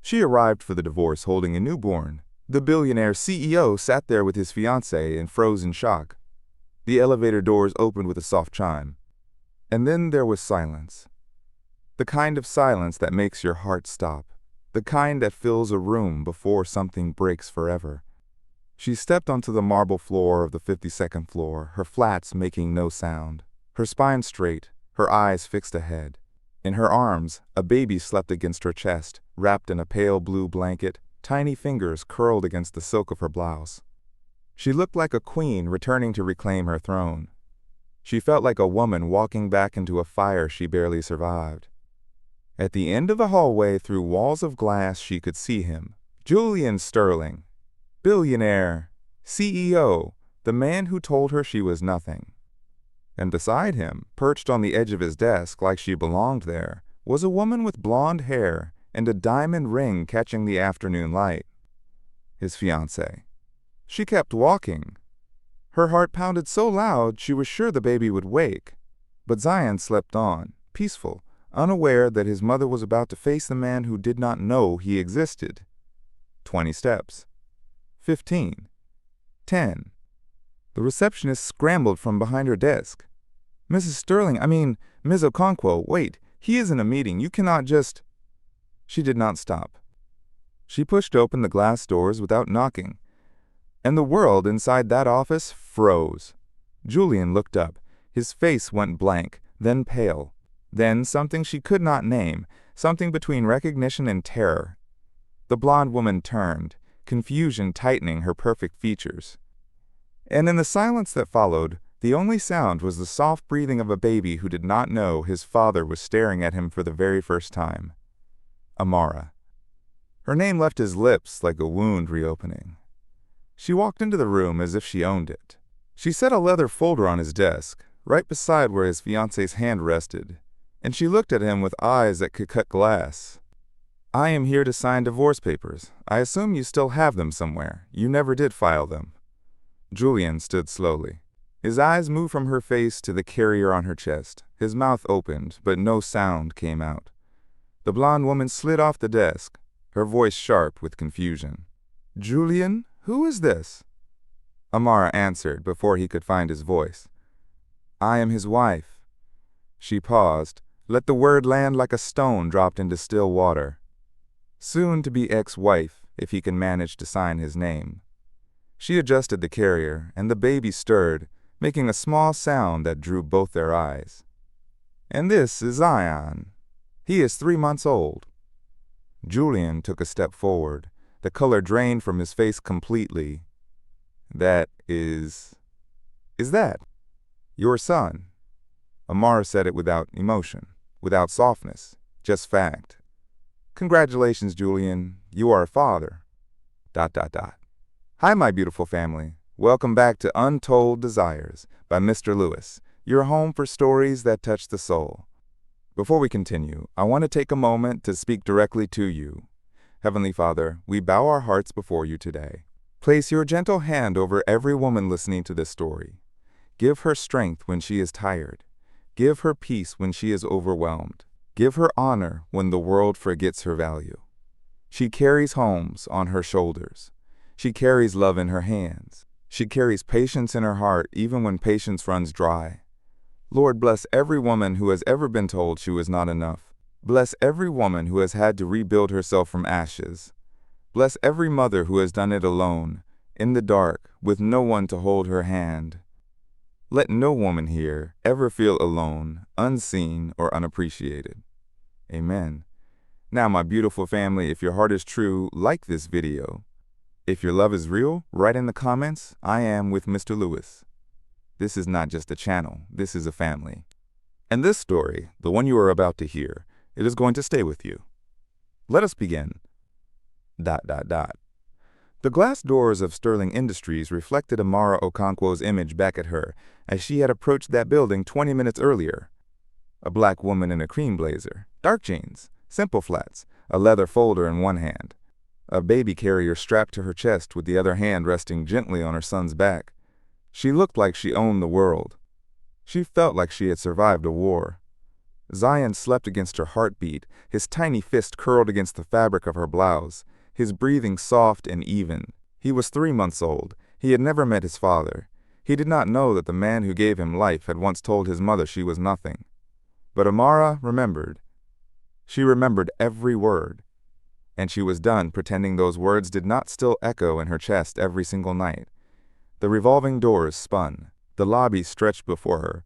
She arrived for the divorce holding a newborn. The billionaire CEO sat there with his fiancée in frozen shock. The elevator doors opened with a soft chime. And then there was silence. The kind of silence that makes your heart stop. The kind that fills a room before something breaks forever. She stepped onto the marble floor of the 52nd floor, her flats making no sound. Her spine straight, her eyes fixed ahead. In her arms, a baby slept against her chest, wrapped in a pale blue blanket, tiny fingers curled against the silk of her blouse. She looked like a queen returning to reclaim her throne. She felt like a woman walking back into a fire she barely survived. At the end of the hallway, through walls of glass, she could see him. Julian Sterling, billionaire, CEO, the man who told her she was nothing. And beside him, perched on the edge of his desk like she belonged there, was a woman with blonde hair and a diamond ring catching the afternoon light. His fiancée. She kept walking. Her heart pounded so loud she was sure the baby would wake. But Zion slept on, peaceful, unaware that his mother was about to face the man who did not know he existed. 20 steps. 15. 10. The receptionist scrambled from behind her desk. Mrs. Sterling, Ms. Okonkwo, wait, he is in a meeting. You cannot just... She did not stop. She pushed open the glass doors without knocking, and the world inside that office froze. Julian looked up. His face went blank, then pale, then something she could not name, something between recognition and terror. The blonde woman turned, confusion tightening her perfect features. And in the silence that followed, the only sound was the soft breathing of a baby who did not know his father was staring at him for the very first time. Amara. Her name left his lips like a wound reopening. She walked into the room as if she owned it. She set a leather folder on his desk, right beside where his fiancé's hand rested, and she looked at him with eyes that could cut glass. I am here to sign divorce papers. I assume you still have them somewhere. You never did file them. Julian stood slowly. His eyes moved from her face to the carrier on her chest. His mouth opened, but no sound came out. The blonde woman slid off the desk, her voice sharp with confusion. Julian, who is this? Amara answered before he could find his voice. I am his wife. She paused, let the word land like a stone dropped into still water. Soon to be ex-wife, if he can manage to sign his name. She adjusted the carrier, and the baby stirred, making a small sound that drew both their eyes. And this is Zion. He is 3 months old. Julian took a step forward. The color drained from his face completely. That is that your son? Amara said it without emotion, without softness, just fact. Congratulations, Julian. You are a father. ... Hi, my beautiful family. Welcome back to Untold Desires by Mr. Lewis, your home for stories that touch the soul. Before we continue, I want to take a moment to speak directly to you. Heavenly Father, we bow our hearts before you today. Place your gentle hand over every woman listening to this story. Give her strength when she is tired. Give her peace when she is overwhelmed. Give her honor when the world forgets her value. She carries homes on her shoulders. She carries love in her hands. She carries patience in her heart even when patience runs dry. Lord, bless every woman who has ever been told she was not enough. Bless every woman who has had to rebuild herself from ashes. Bless every mother who has done it alone, in the dark, with no one to hold her hand. Let no woman here ever feel alone, unseen, or unappreciated. Amen. Now, my beautiful family, if your heart is true, like this video. If your love is real, write in the comments, I am with Mr. Lewis. This is not just a channel, this is a family. And this story, the one you are about to hear, it is going to stay with you. Let us begin. ... The glass doors of Sterling Industries reflected Amara Okonkwo's image back at her as she had approached that building 20 minutes earlier. A black woman in a cream blazer, dark jeans, simple flats, a leather folder in one hand. A baby carrier strapped to her chest with the other hand resting gently on her son's back. She looked like she owned the world. She felt like she had survived a war. Zion slept against her heartbeat, his tiny fist curled against the fabric of her blouse, his breathing soft and even. He was 3 months old. He had never met his father. He did not know that the man who gave him life had once told his mother she was nothing. But Amara remembered. She remembered every word. And she was done pretending those words did not still echo in her chest every single night. The revolving doors spun. The lobby stretched before her,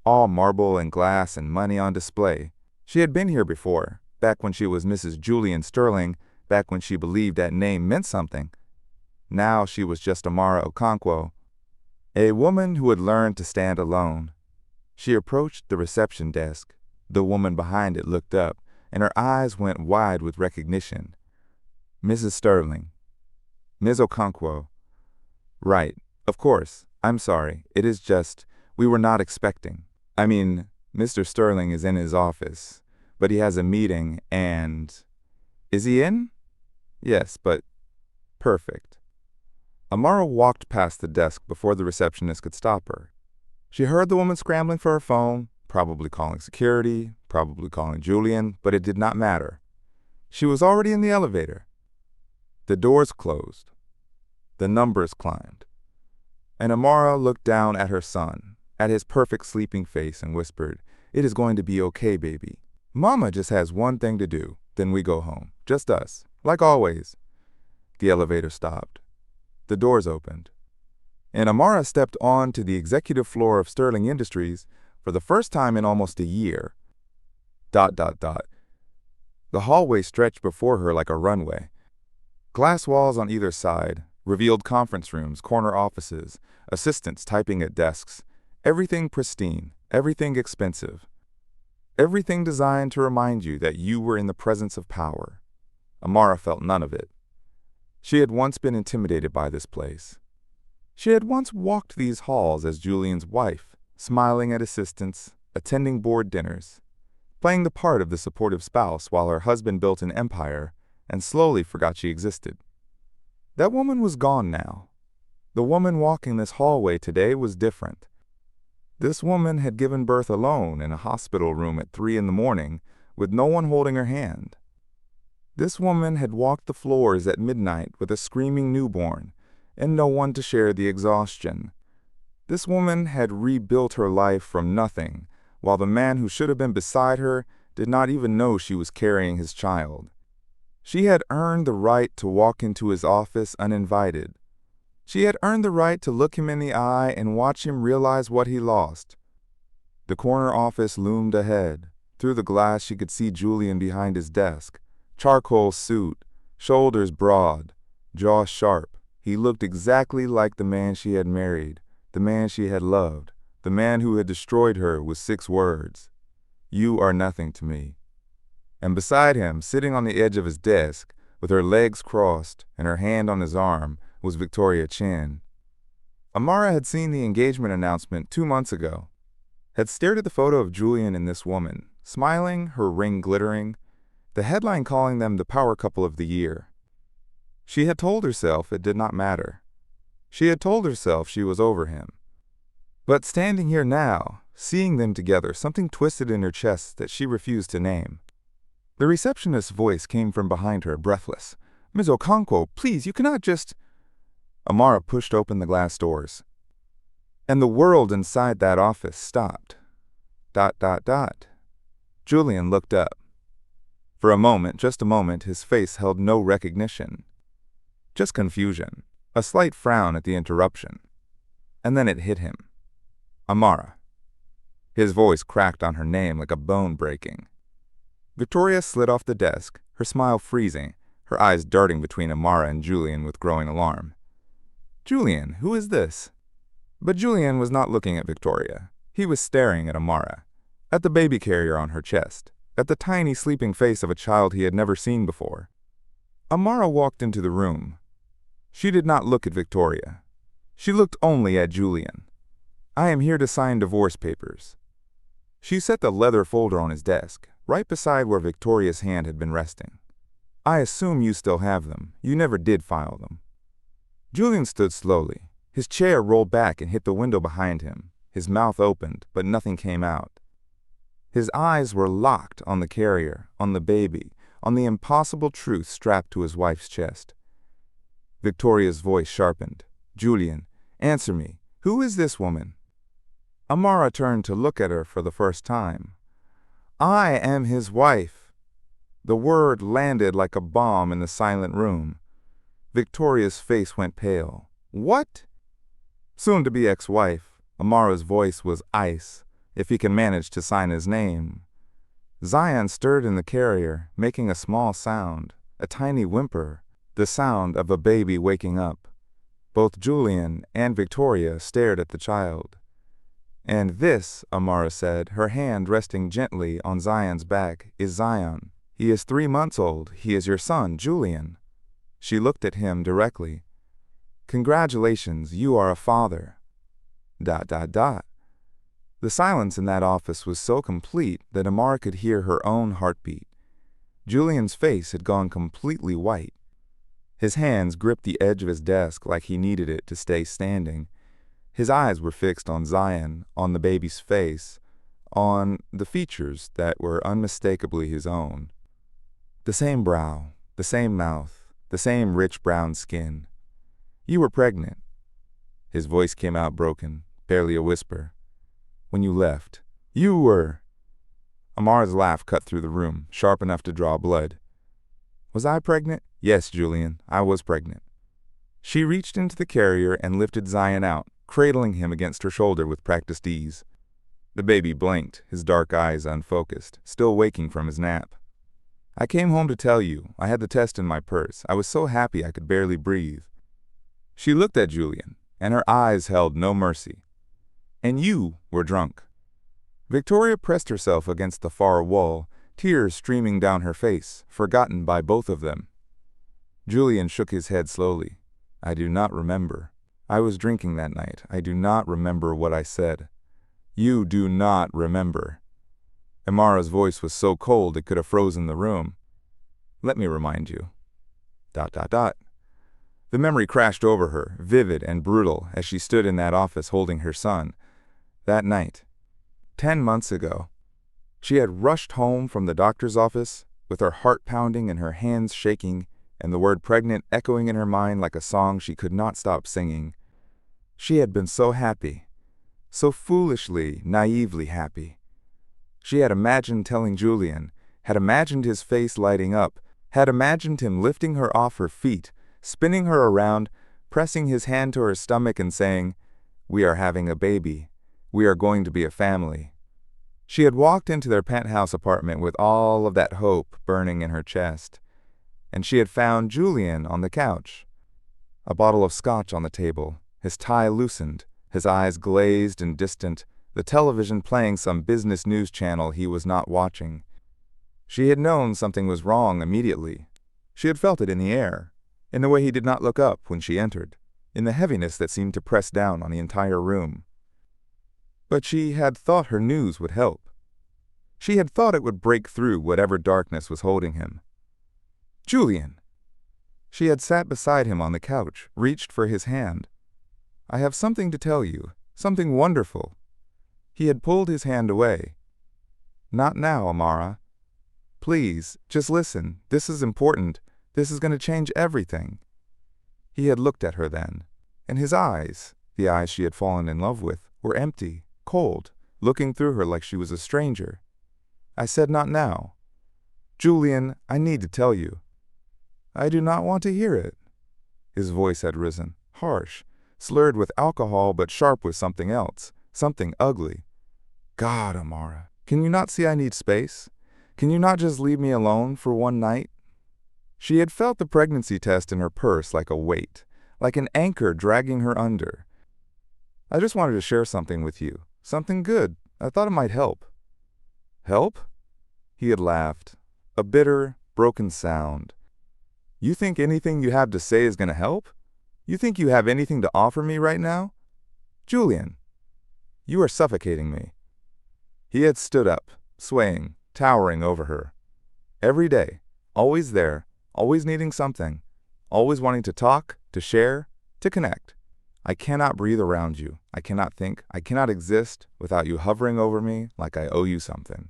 all marble and glass and money on display. She had been here before, back when she was Mrs. Julian Sterling, back when she believed that name meant something. Now she was just Amara Okonkwo, a woman who had learned to stand alone. She approached the reception desk. The woman behind it looked up, and her eyes went wide with recognition. Mrs. Sterling. Ms. Okonkwo. Right, of course. I'm sorry. It is just, we were not expecting. I mean, Mr. Sterling is in his office, but he has a meeting and... Is he in? Yes, but... Perfect. Amara walked past the desk before the receptionist could stop her. She heard the woman scrambling for her phone, probably calling security, probably calling Julian, but it did not matter. She was already in the elevator. The doors closed. The numbers climbed. And Amara looked down at her son, at his perfect sleeping face, and whispered, "It is going to be okay, baby. Mama just has one thing to do, then we go home. Just us, like always." The elevator stopped. The doors opened. And Amara stepped on to the executive floor of Sterling Industries for the first time in almost a year. ... The hallway stretched before her like a runway. Glass walls on either side revealed conference rooms, corner offices, assistants typing at desks, everything pristine, everything expensive, everything designed to remind you that you were in the presence of power. Amara felt none of it. She had once been intimidated by this place. She had once walked these halls as Julian's wife, smiling at assistants, attending board dinners, playing the part of the supportive spouse while her husband built an empire and slowly forgot she existed. That woman was gone now. The woman walking this hallway today was different. This woman had given birth alone in a hospital room at 3 in the morning with no one holding her hand. This woman had walked the floors at midnight with a screaming newborn and no one to share the exhaustion. This woman had rebuilt her life from nothing, while the man who should have been beside her did not even know she was carrying his child. She had earned the right to walk into his office uninvited. She had earned the right to look him in the eye and watch him realize what he lost. The corner office loomed ahead. Through the glass she could see Julian behind his desk. Charcoal suit, shoulders broad, jaw sharp. He looked exactly like the man she had married, the man she had loved, the man who had destroyed her with 6 words. "You are nothing to me." And beside him, sitting on the edge of his desk, with her legs crossed and her hand on his arm, was Victoria Chin. Amara had seen the engagement announcement 2 months ago, had stared at the photo of Julian and this woman, smiling, her ring glittering, the headline calling them the power couple of the year. She had told herself it did not matter. She had told herself she was over him. But standing here now, seeing them together, something twisted in her chest that she refused to name. The receptionist's voice came from behind her, breathless. "Ms. Okonkwo, please, you cannot just—" Amara pushed open the glass doors. And the world inside that office stopped. ... Julian looked up. For a moment, just a moment, his face held no recognition. Just confusion, a slight frown at the interruption. And then it hit him. Amara. His voice cracked on her name like a bone breaking. Victoria slid off the desk, her smile freezing, her eyes darting between Amara and Julian with growing alarm. "Julian, who is this?" But Julian was not looking at Victoria. He was staring at Amara, at the baby carrier on her chest, at the tiny sleeping face of a child he had never seen before. Amara walked into the room. She did not look at Victoria. She looked only at Julian. "I am here to sign divorce papers." She set the leather folder on his desk, right beside where Victoria's hand had been resting. "I assume you still have them. You never did file them." Julian stood slowly. His chair rolled back and hit the window behind him. His mouth opened, but nothing came out. His eyes were locked on the carrier, on the baby, on the impossible truth strapped to his wife's chest. Victoria's voice sharpened. "Julian, answer me. Who is this woman?" Amara turned to look at her for the first time. "I am his wife." The word landed like a bomb in the silent room. Victoria's face went pale. "What?" Soon-to-be ex-wife. Amara's voice was ice, if he can manage to sign his name. Zion stirred in the carrier, making a small sound, a tiny whimper, the sound of a baby waking up. Both Julian and Victoria stared at the child. "And this," Amara said, her hand resting gently on Zion's back, "is Zion. He is 3 months old. He is your son, Julian." She looked at him directly. "Congratulations, you are a father." ... The silence in that office was so complete that Amara could hear her own heartbeat. Julian's face had gone completely white. His hands gripped the edge of his desk like he needed it to stay standing. His eyes were fixed on Zion, on the baby's face, on the features that were unmistakably his own. The same brow, the same mouth, the same rich brown skin. "You were pregnant." His voice came out broken, barely a whisper. "When you left. You were." Amara's laugh cut through the room, sharp enough to draw blood. "Was I pregnant?" "Yes, Julian, I was pregnant." She reached into the carrier and lifted Zion out, cradling him against her shoulder with practiced ease. The baby blinked, his dark eyes unfocused, still waking from his nap. "I came home to tell you. I had the test in my purse. I was so happy I could barely breathe." She looked at Julian, and her eyes held no mercy. "And you were drunk." Victoria pressed herself against the far wall, tears streaming down her face, forgotten by both of them. Julian shook his head slowly. "I do not remember. I was drinking that night. I do not remember what I said." "You do not remember." Amara's voice was so cold it could have frozen the room. "Let me remind you. ... The memory crashed over her, vivid and brutal, as she stood in that office holding her son. That night, 10 months ago, she had rushed home from the doctor's office, with her heart pounding and her hands shaking, and the word pregnant echoing in her mind like a song she could not stop singing. She had been so happy, so foolishly, naively happy. She had imagined telling Julian, had imagined his face lighting up, had imagined him lifting her off her feet, spinning her around, pressing his hand to her stomach and saying, "We are having a baby. We are going to be a family." She had walked into their penthouse apartment with all of that hope burning in her chest, and she had found Julian on the couch, a bottle of scotch on the table, his tie loosened, his eyes glazed and distant, the television playing some business news channel he was not watching. She had known something was wrong immediately. She had felt it in the air, in the way he did not look up when she entered, in the heaviness that seemed to press down on the entire room. But she had thought her news would help. She had thought it would break through whatever darkness was holding him. "Julian!" She had sat beside him on the couch, reached for his hand. "I have something to tell you, something wonderful." He had pulled his hand away. "Not now, Amara. Please, just listen. This is important. This is going to change everything." He had looked at her then, and his eyes, the eyes she had fallen in love with, were empty, cold, looking through her like she was a stranger. "I said not now. Julian, I need to tell you." "I do not want to hear it." His voice had risen, harsh, slurred with alcohol but sharp with something else, something ugly. "God, Amara, can you not see I need space? Can you not just leave me alone for one night?" She had felt the pregnancy test in her purse like a weight, like an anchor dragging her under. "I just wanted to share something with you, something good. I thought it might help." "Help?" He had laughed, a bitter, broken sound. "You think anything you have to say is going to help? You think you have anything to offer me right now? Julian, you are suffocating me." He had stood up, swaying, towering over her. Every day, always there, always needing something, always wanting to talk, to share, to connect. "I cannot breathe around you. I cannot think. I cannot exist without you hovering over me like I owe you something."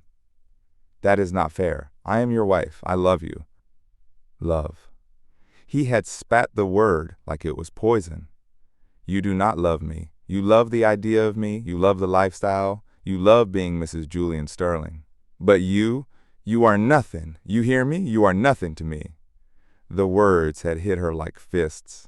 That is not fair. I am your wife. I love you. Love. He had spat the word like it was poison. You do not love me. You love the idea of me. You love the lifestyle. You love being Mrs. Julian Sterling. But you are nothing. You hear me? You are nothing to me. The words had hit her like fists.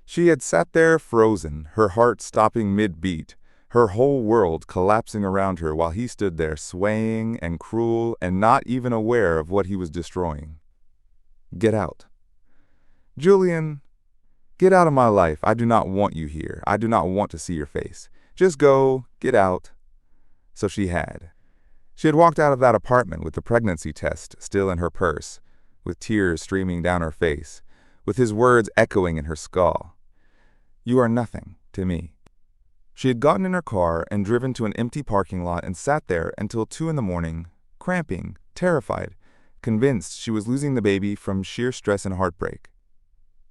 She had sat there frozen, her heart stopping mid-beat, her whole world collapsing around her while he stood there swaying and cruel and not even aware of what he was destroying. Get out. Julian, get out of my life. I do not want you here. I do not want to see your face. Just go, get out. So she had. She had walked out of that apartment with the pregnancy test still in her purse, with tears streaming down her face, with his words echoing in her skull. You are nothing to me. She had gotten in her car and driven to an empty parking lot and sat there until 2 a.m, cramping, terrified, convinced she was losing the baby from sheer stress and heartbreak.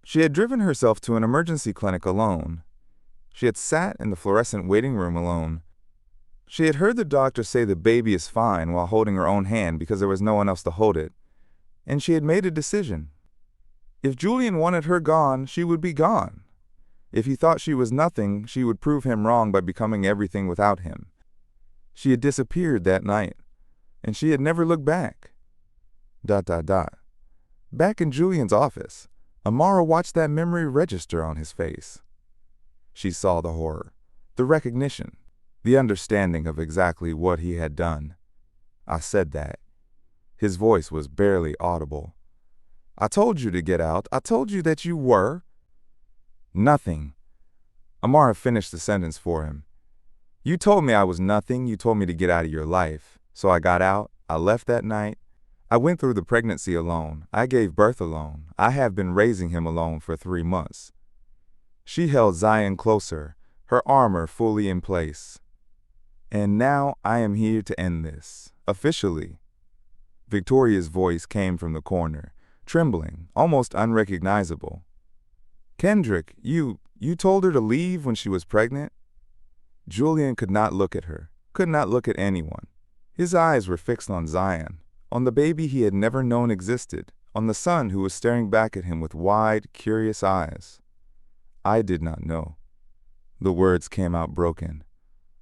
She had driven herself to an emergency clinic alone. She had sat in the fluorescent waiting room alone. She had heard the doctor say the baby is fine while holding her own hand because there was no one else to hold it. And she had made a decision. If Julian wanted her gone, she would be gone. If he thought she was nothing, she would prove him wrong by becoming everything without him. She had disappeared that night, and she had never looked back. ... Back in Julian's office, Amara watched that memory register on his face. She saw the horror, the recognition, the understanding of exactly what he had done. I said that. His voice was barely audible. I told you to get out. I told you that you were. Nothing. Amara finished the sentence for him. You told me I was nothing. You told me to get out of your life. So I got out. I left that night. I went through the pregnancy alone. I gave birth alone. I have been raising him alone for 3 months. She held Zion closer, her armor fully in place. And now I am here to end this, officially. Victoria's voice came from the corner, trembling, almost unrecognizable. Kendrick, you told her to leave when she was pregnant? Julian could not look at her, could not look at anyone. His eyes were fixed on Zion, on the baby he had never known existed, on the son who was staring back at him with wide, curious eyes. I did not know. The words came out broken.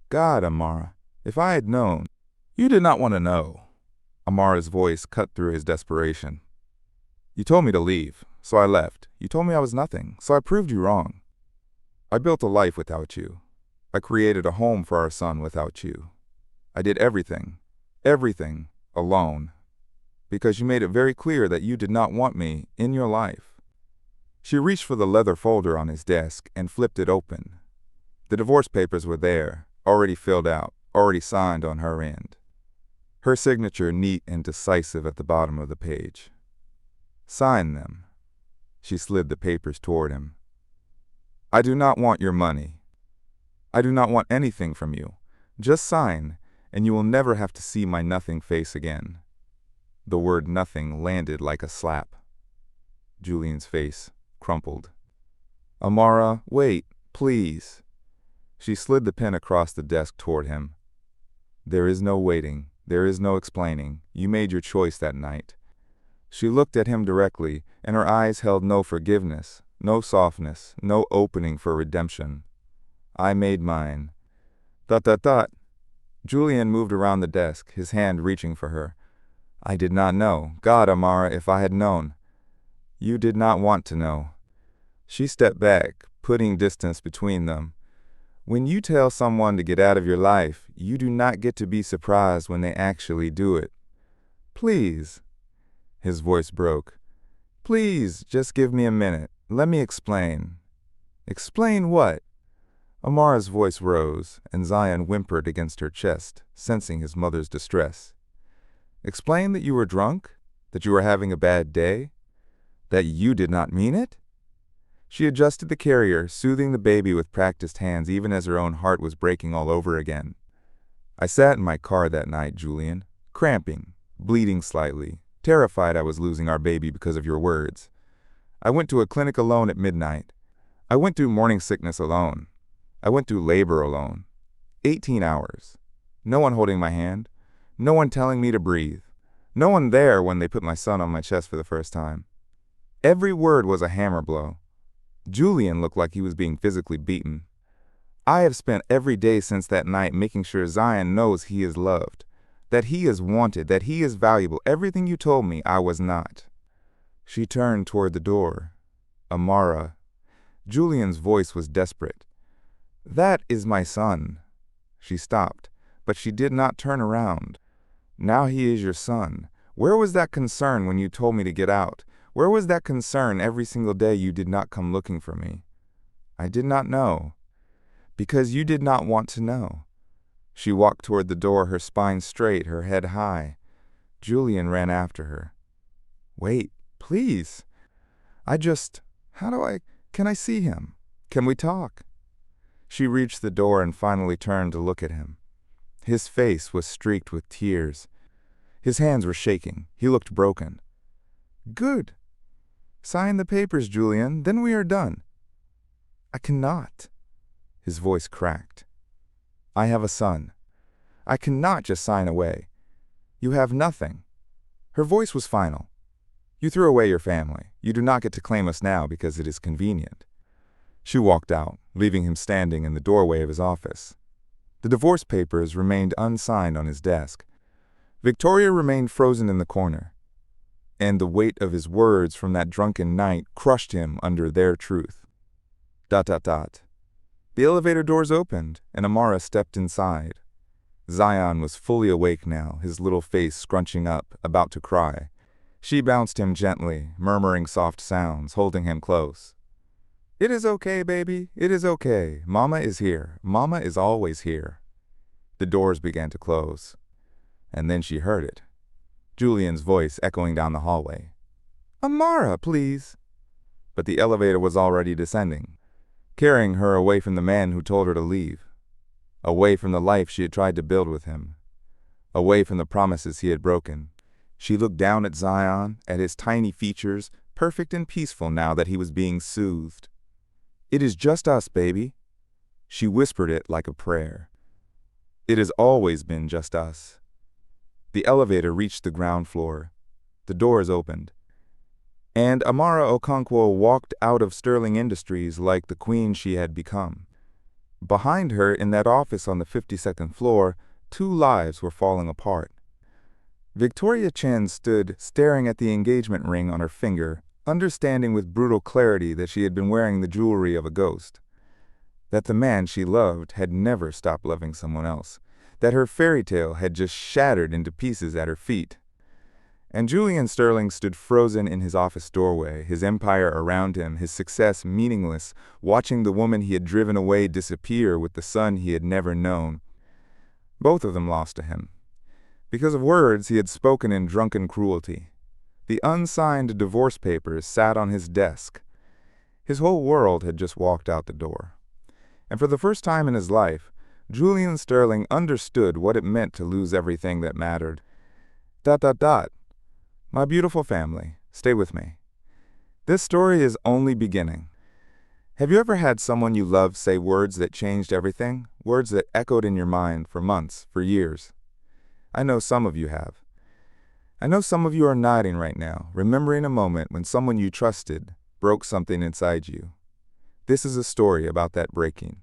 God, Amara, if I had known. You did not want to know. Amara's voice cut through his desperation. You told me to leave, so I left. You told me I was nothing, so I proved you wrong. I built a life without you. I created a home for our son without you. I did everything, alone, because you made it very clear that you did not want me in your life. She reached for the leather folder on his desk and flipped it open. The divorce papers were there, already filled out, already signed on her end. Her signature neat and decisive at the bottom of the page. Sign them. She slid the papers toward him. I do not want your money. I do not want anything from you. Just sign, and you will never have to see my nothing face again. The word nothing landed like a slap. Julian's face crumpled. Amara, wait, please. She slid the pen across the desk toward him. There is no waiting. There is no explaining. You made your choice that night. She looked at him directly, and her eyes held no forgiveness, no softness, no opening for redemption. I made mine. ... Julian moved around the desk, his hand reaching for her. I did not know. God, Amara, if I had known. You did not want to know. She stepped back, putting distance between them. When you tell someone to get out of your life, you do not get to be surprised when they actually do it. Please. His voice broke. Please, just give me a minute. Let me explain. Explain what? Amara's voice rose, and Zion whimpered against her chest, sensing his mother's distress. Explain that you were drunk? That you were having a bad day? That you did not mean it? She adjusted the carrier, soothing the baby with practiced hands even as her own heart was breaking all over again. I sat in my car that night, Julian, cramping, bleeding slightly, terrified I was losing our baby because of your words. I went to a clinic alone at midnight. I went through morning sickness alone. I went through labor alone. 18 hours. No one holding my hand. No one telling me to breathe. No one there when they put my son on my chest for the first time. Every word was a hammer blow. Julian looked like he was being physically beaten. I have spent every day since that night making sure Zion knows he is loved, that he is wanted, that he is valuable. Everything you told me I was not. She turned toward the door. Amara. Julian's voice was desperate. That is my son. She stopped, but she did not turn around. Now he is your son. Where was that concern when you told me to get out? Where was that concern every single day you did not come looking for me? I did not know. Because you did not want to know. She walked toward the door, her spine straight, her head high. Julian ran after her. Wait, please. Can I see him? Can we talk? She reached the door and finally turned to look at him. His face was streaked with tears. His hands were shaking. He looked broken. Good. Sign the papers, Julian, then we are done. I cannot. His voice cracked. I have a son. I cannot just sign away. You have nothing. Her voice was final. You threw away your family. You do not get to claim us now because it is convenient. She walked out, leaving him standing in the doorway of his office. The divorce papers remained unsigned on his desk. Victoria remained frozen in the corner, and the weight of his words from that drunken night crushed him under their truth. ... The elevator doors opened, and Amara stepped inside. Zion was fully awake now, his little face scrunching up, about to cry. She bounced him gently, murmuring soft sounds, holding him close. It is okay, baby. It is okay. Mama is here. Mama is always here. The doors began to close. And then she heard it. Julian's voice echoing down the hallway. Amara, please. But the elevator was already descending, carrying her away from the man who told her to leave, away from the life she had tried to build with him, away from the promises he had broken. She looked down at Zion, at his tiny features, perfect and peaceful now that he was being soothed. It is just us, baby. She whispered it like a prayer. It has always been just us. The elevator reached the ground floor. The doors opened. And Amara Okonkwo walked out of Sterling Industries like the queen she had become. Behind her, in that office on the 52nd floor, 2 lives were falling apart. Victoria Chen stood staring at the engagement ring on her finger, understanding with brutal clarity that she had been wearing the jewelry of a ghost, that the man she loved had never stopped loving someone else, that her fairy tale had just shattered into pieces at her feet. And Julian Sterling stood frozen in his office doorway, his empire around him, his success meaningless, watching the woman he had driven away disappear with the son he had never known. Both of them lost to him, because of words he had spoken in drunken cruelty. The unsigned divorce papers sat on his desk. His whole world had just walked out the door. And for the first time in his life, Julian Sterling understood what it meant to lose everything that mattered. ... My beautiful family, stay with me. This story is only beginning. Have you ever had someone you loved say words that changed everything? Words that echoed in your mind for months, for years? I know some of you have. I know some of you are nodding right now, remembering a moment when someone you trusted broke something inside you. This is a story about that breaking.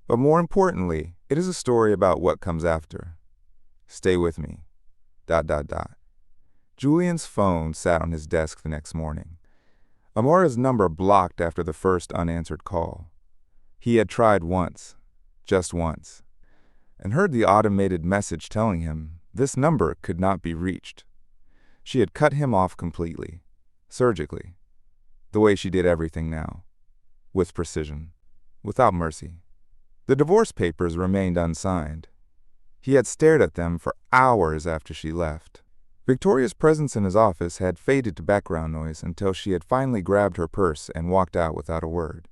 But more importantly, it is a story about what comes after. Stay with me. ... Julian's phone sat on his desk the next morning. Amara's number blocked after the first unanswered call. He had tried once, just once, and heard the automated message telling him this number could not be reached. She had cut him off completely, surgically, the way she did everything now, with precision, without mercy. The divorce papers remained unsigned. He had stared at them for hours after she left. Victoria's presence in his office had faded to background noise until she had finally grabbed her purse and walked out without a word.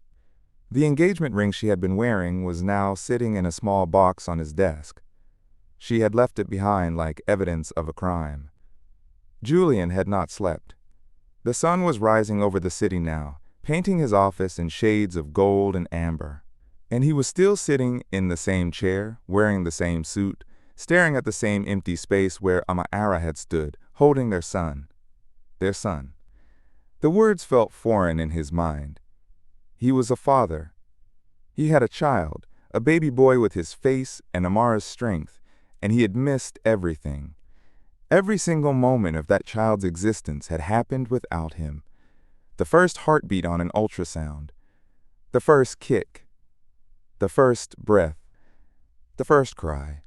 The engagement ring she had been wearing was now sitting in a small box on his desk. She had left it behind like evidence of a crime. Julian had not slept. The sun was rising over the city now, painting his office in shades of gold and amber. And he was still sitting in the same chair, wearing the same suit, staring at the same empty space where Amara had stood, holding their son. Their son. The words felt foreign in his mind. He was a father. He had a child, a baby boy with his face and Amara's strength, and he had missed everything. Every single moment of that child's existence had happened without him. The first heartbeat on an ultrasound. The first kick. The first breath. The first cry.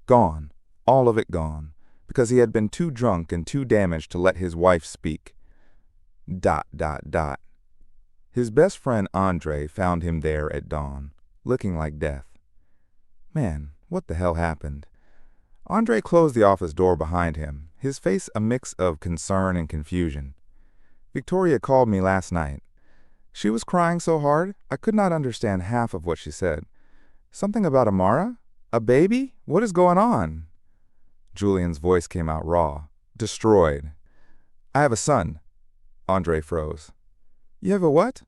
Gone. All of it gone. Because he had been too drunk and too damaged to let his wife speak. ... His best friend Andre found him there at dawn, looking like death. Man, what the hell happened? Andre closed the office door behind him, his face a mix of concern and confusion. Victoria called me last night. She was crying so hard, I could not understand half of what she said. Something about Amara? A baby? What is going on? Julian's voice came out raw, destroyed. I have a son. Andre froze. You have a what?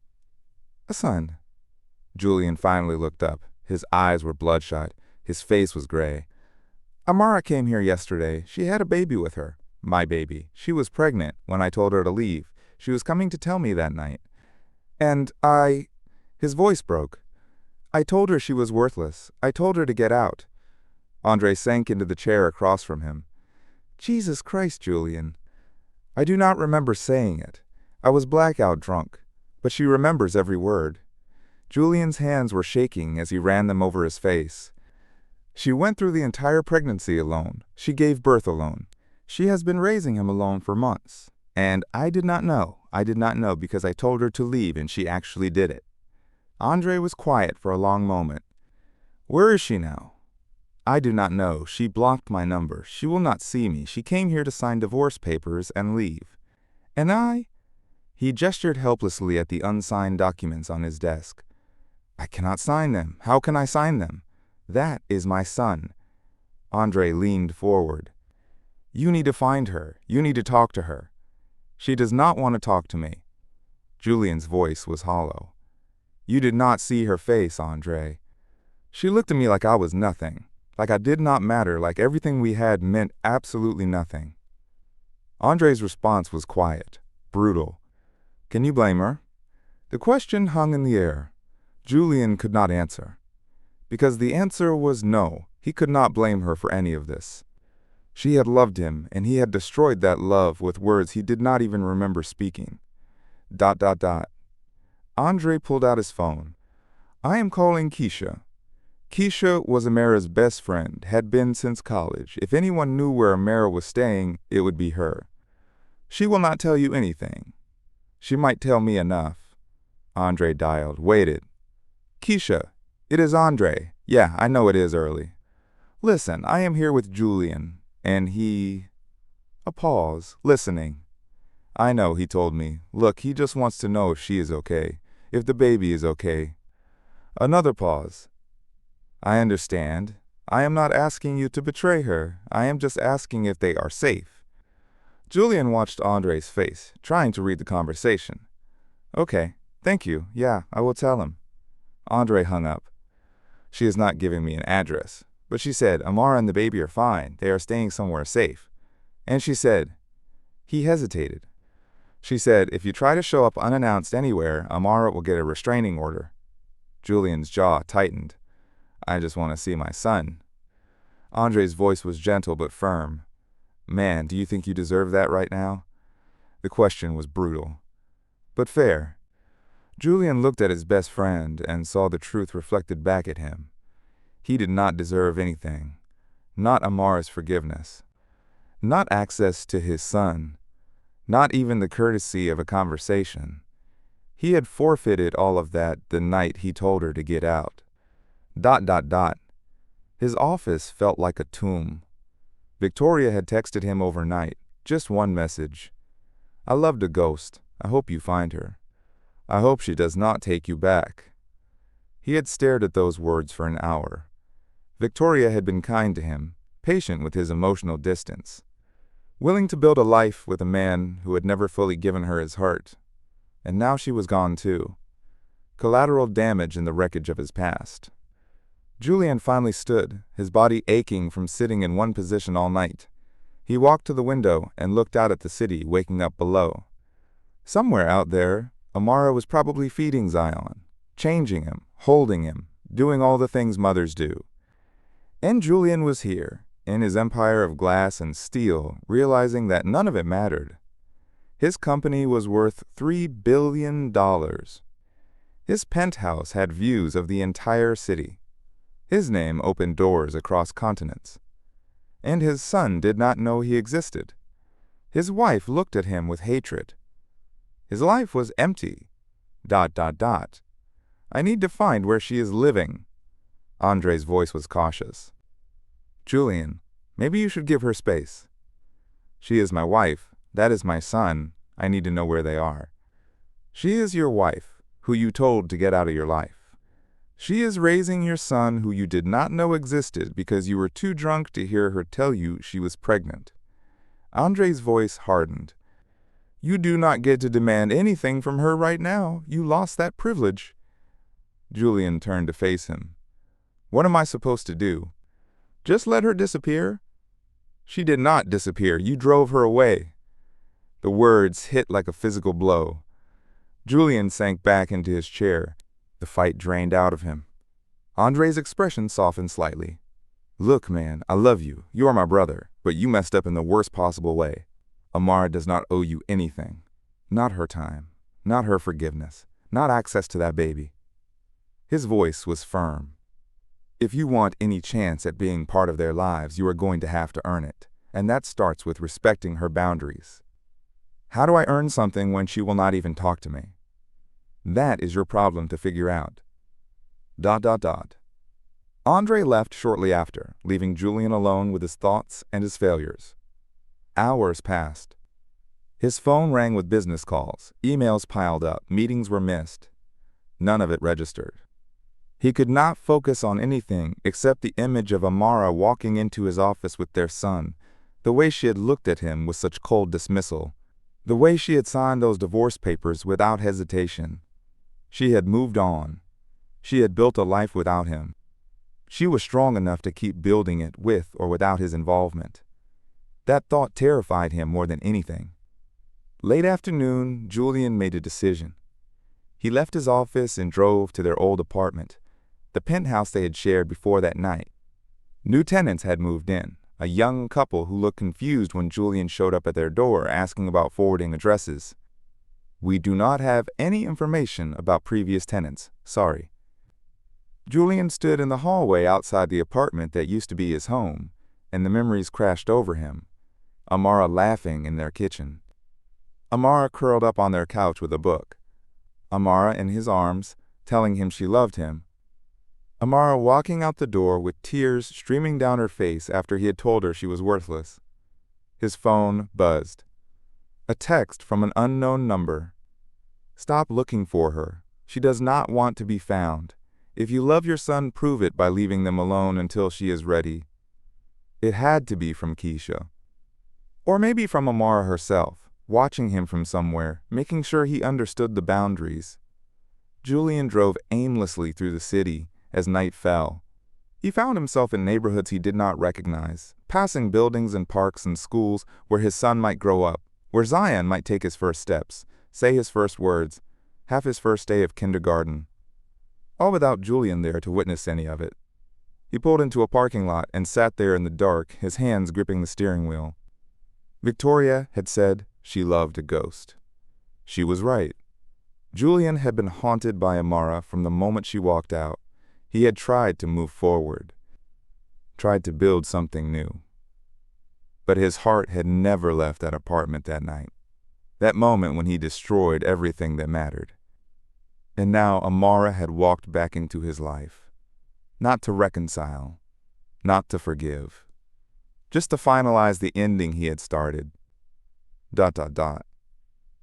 A son. Julian finally looked up. His eyes were bloodshot. His face was gray. Amara came here yesterday. She had a baby with her. My baby. She was pregnant when I told her to leave. She was coming to tell me that night. And His voice broke. I told her she was worthless. I told her to get out. Andre sank into the chair across from him. Jesus Christ, Julian. I do not remember saying it. I was blackout drunk, but she remembers every word. Julian's hands were shaking as he ran them over his face. She went through the entire pregnancy alone. She gave birth alone. She has been raising him alone for months. And I did not know. I did not know because I told her to leave and she actually did it. Andre was quiet for a long moment. Where is she now? I do not know. She blocked my number. She will not see me. She came here to sign divorce papers and leave. And I? He gestured helplessly at the unsigned documents on his desk. I cannot sign them. How can I sign them? That is my son. Andre leaned forward. You need to find her. You need to talk to her. She does not want to talk to me. Julian's voice was hollow. You did not see her face, Andre. She looked at me like I was nothing, like I did not matter, like everything we had meant absolutely nothing. Andre's response was quiet, brutal. Can you blame her? The question hung in the air. Julian could not answer. Because the answer was no, he could not blame her for any of this. She had loved him, and he had destroyed that love with words he did not even remember speaking. ... Andre pulled out his phone. I am calling Keisha. Keisha was Amara's best friend, had been since college. If anyone knew where Amara was staying, it would be her. She will not tell you anything. She might tell me enough. Andre dialed, waited. Keisha, it is Andre. Yeah, I know it is early. Listen, I am here with Julian, and he... A pause, listening. I know, he told me. Look, he just wants to know if she is okay, if the baby is okay. Another pause. I understand. I am not asking you to betray her. I am just asking if they are safe. Julian watched Andre's face, trying to read the conversation. Okay, thank you. Yeah, I will tell him. Andre hung up. She is not giving me an address, but she said, Amara and the baby are fine. They are staying somewhere safe. And she said, he hesitated. She said, if you try to show up unannounced anywhere, Amara will get a restraining order. Julian's jaw tightened. I just want to see my son. Andre's voice was gentle but firm. Man, do you think you deserve that right now? The question was brutal, but fair. Julian looked at his best friend and saw the truth reflected back at him. He did not deserve anything. Not Amara's forgiveness. Not access to his son. Not even the courtesy of a conversation. He had forfeited all of that the night he told her to get out. ... His office felt like a tomb. Victoria had texted him overnight, just one message. I loved a ghost. I hope you find her. I hope she does not take you back. He had stared at those words for an hour. Victoria had been kind to him, patient with his emotional distance, willing to build a life with a man who had never fully given her his heart. And now she was gone too. Collateral damage in the wreckage of his past. Julian finally stood, his body aching from sitting in one position all night. He walked to the window and looked out at the city waking up below. Somewhere out there, Amara was probably feeding Zion, changing him, holding him, doing all the things mothers do. And Julian was here, in his empire of glass and steel, realizing that none of it mattered. His company was worth $3 billion. His penthouse had views of the entire city. His name opened doors across continents. And his son did not know he existed. His wife looked at him with hatred. His life was empty. ... I need to find where she is living. Andre's voice was cautious. Julian, maybe you should give her space. She is my wife. That is my son. I need to know where they are. She is your wife, who you told to get out of your life. She is raising your son who you did not know existed because you were too drunk to hear her tell you she was pregnant. Andre's voice hardened. You do not get to demand anything from her right now. You lost that privilege. Julian turned to face him. What am I supposed to do? Just let her disappear? She did not disappear. You drove her away. The words hit like a physical blow. Julian sank back into his chair. The fight drained out of him. Andre's expression softened slightly. Look, man, I love you. You are my brother, but you messed up in the worst possible way. Amara does not owe you anything. Not her time. Not her forgiveness. Not access to that baby. His voice was firm. If you want any chance at being part of their lives, you are going to have to earn it. And that starts with respecting her boundaries. How do I earn something when she will not even talk to me? That is your problem to figure out. ... Andre left shortly after, leaving Julian alone with his thoughts and his failures. Hours passed. His phone rang with business calls, emails piled up, meetings were missed. None of it registered. He could not focus on anything except the image of Amara walking into his office with their son, the way she had looked at him with such cold dismissal, the way she had signed those divorce papers without hesitation. She had moved on. She had built a life without him. She was strong enough to keep building it with or without his involvement. That thought terrified him more than anything. Late afternoon, Julian made a decision. He left his office and drove to their old apartment, the penthouse they had shared before that night. New tenants had moved in, a young couple who looked confused when Julian showed up at their door asking about forwarding addresses. We do not have any information about previous tenants, sorry. Julian stood in the hallway outside the apartment that used to be his home, and the memories crashed over him. Amara laughing in their kitchen. Amara curled up on their couch with a book. Amara in his arms, telling him she loved him. Amara walking out the door with tears streaming down her face after he had told her she was worthless. His phone buzzed. A text from an unknown number. Stop looking for her. She does not want to be found. If you love your son, prove it by leaving them alone until she is ready. It had to be from Keisha. Or maybe from Amara herself, watching him from somewhere, making sure he understood the boundaries. Julian drove aimlessly through the city as night fell. He found himself in neighborhoods he did not recognize, passing buildings and parks and schools where his son might grow up, where Zion might take his first steps, say his first words, have his first day of kindergarten. All without Julian there to witness any of it. He pulled into a parking lot and sat there in the dark, his hands gripping the steering wheel. Victoria had said she loved a ghost. She was right. Julian had been haunted by Amara from the moment she walked out. He had tried to move forward, tried to build something new. But his heart had never left that apartment that night, that moment when he destroyed everything that mattered. And now Amara had walked back into his life, not to reconcile, not to forgive, just to finalize the ending he had started. ...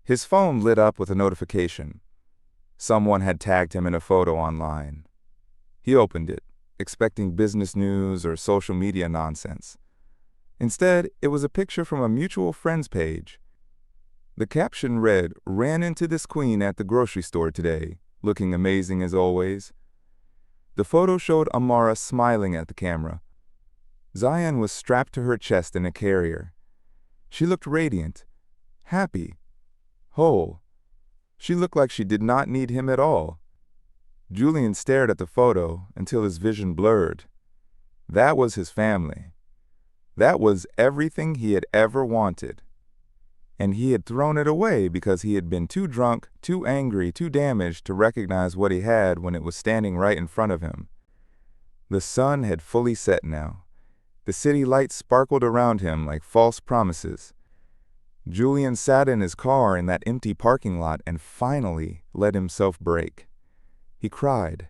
His phone lit up with a notification. Someone had tagged him in a photo online. He opened it, expecting business news or social media nonsense. Instead, it was a picture from a mutual friends page. The caption read, "Ran into this queen at the grocery store today, looking amazing as always." The photo showed Amara smiling at the camera. Zion was strapped to her chest in a carrier. She looked radiant, happy, whole. She looked like she did not need him at all. Julian stared at the photo until his vision blurred. That was his family. That was everything he had ever wanted. And he had thrown it away because he had been too drunk, too angry, too damaged to recognize what he had when it was standing right in front of him. The sun had fully set now. The city lights sparkled around him like false promises. Julian sat in his car in that empty parking lot and finally let himself break. He cried.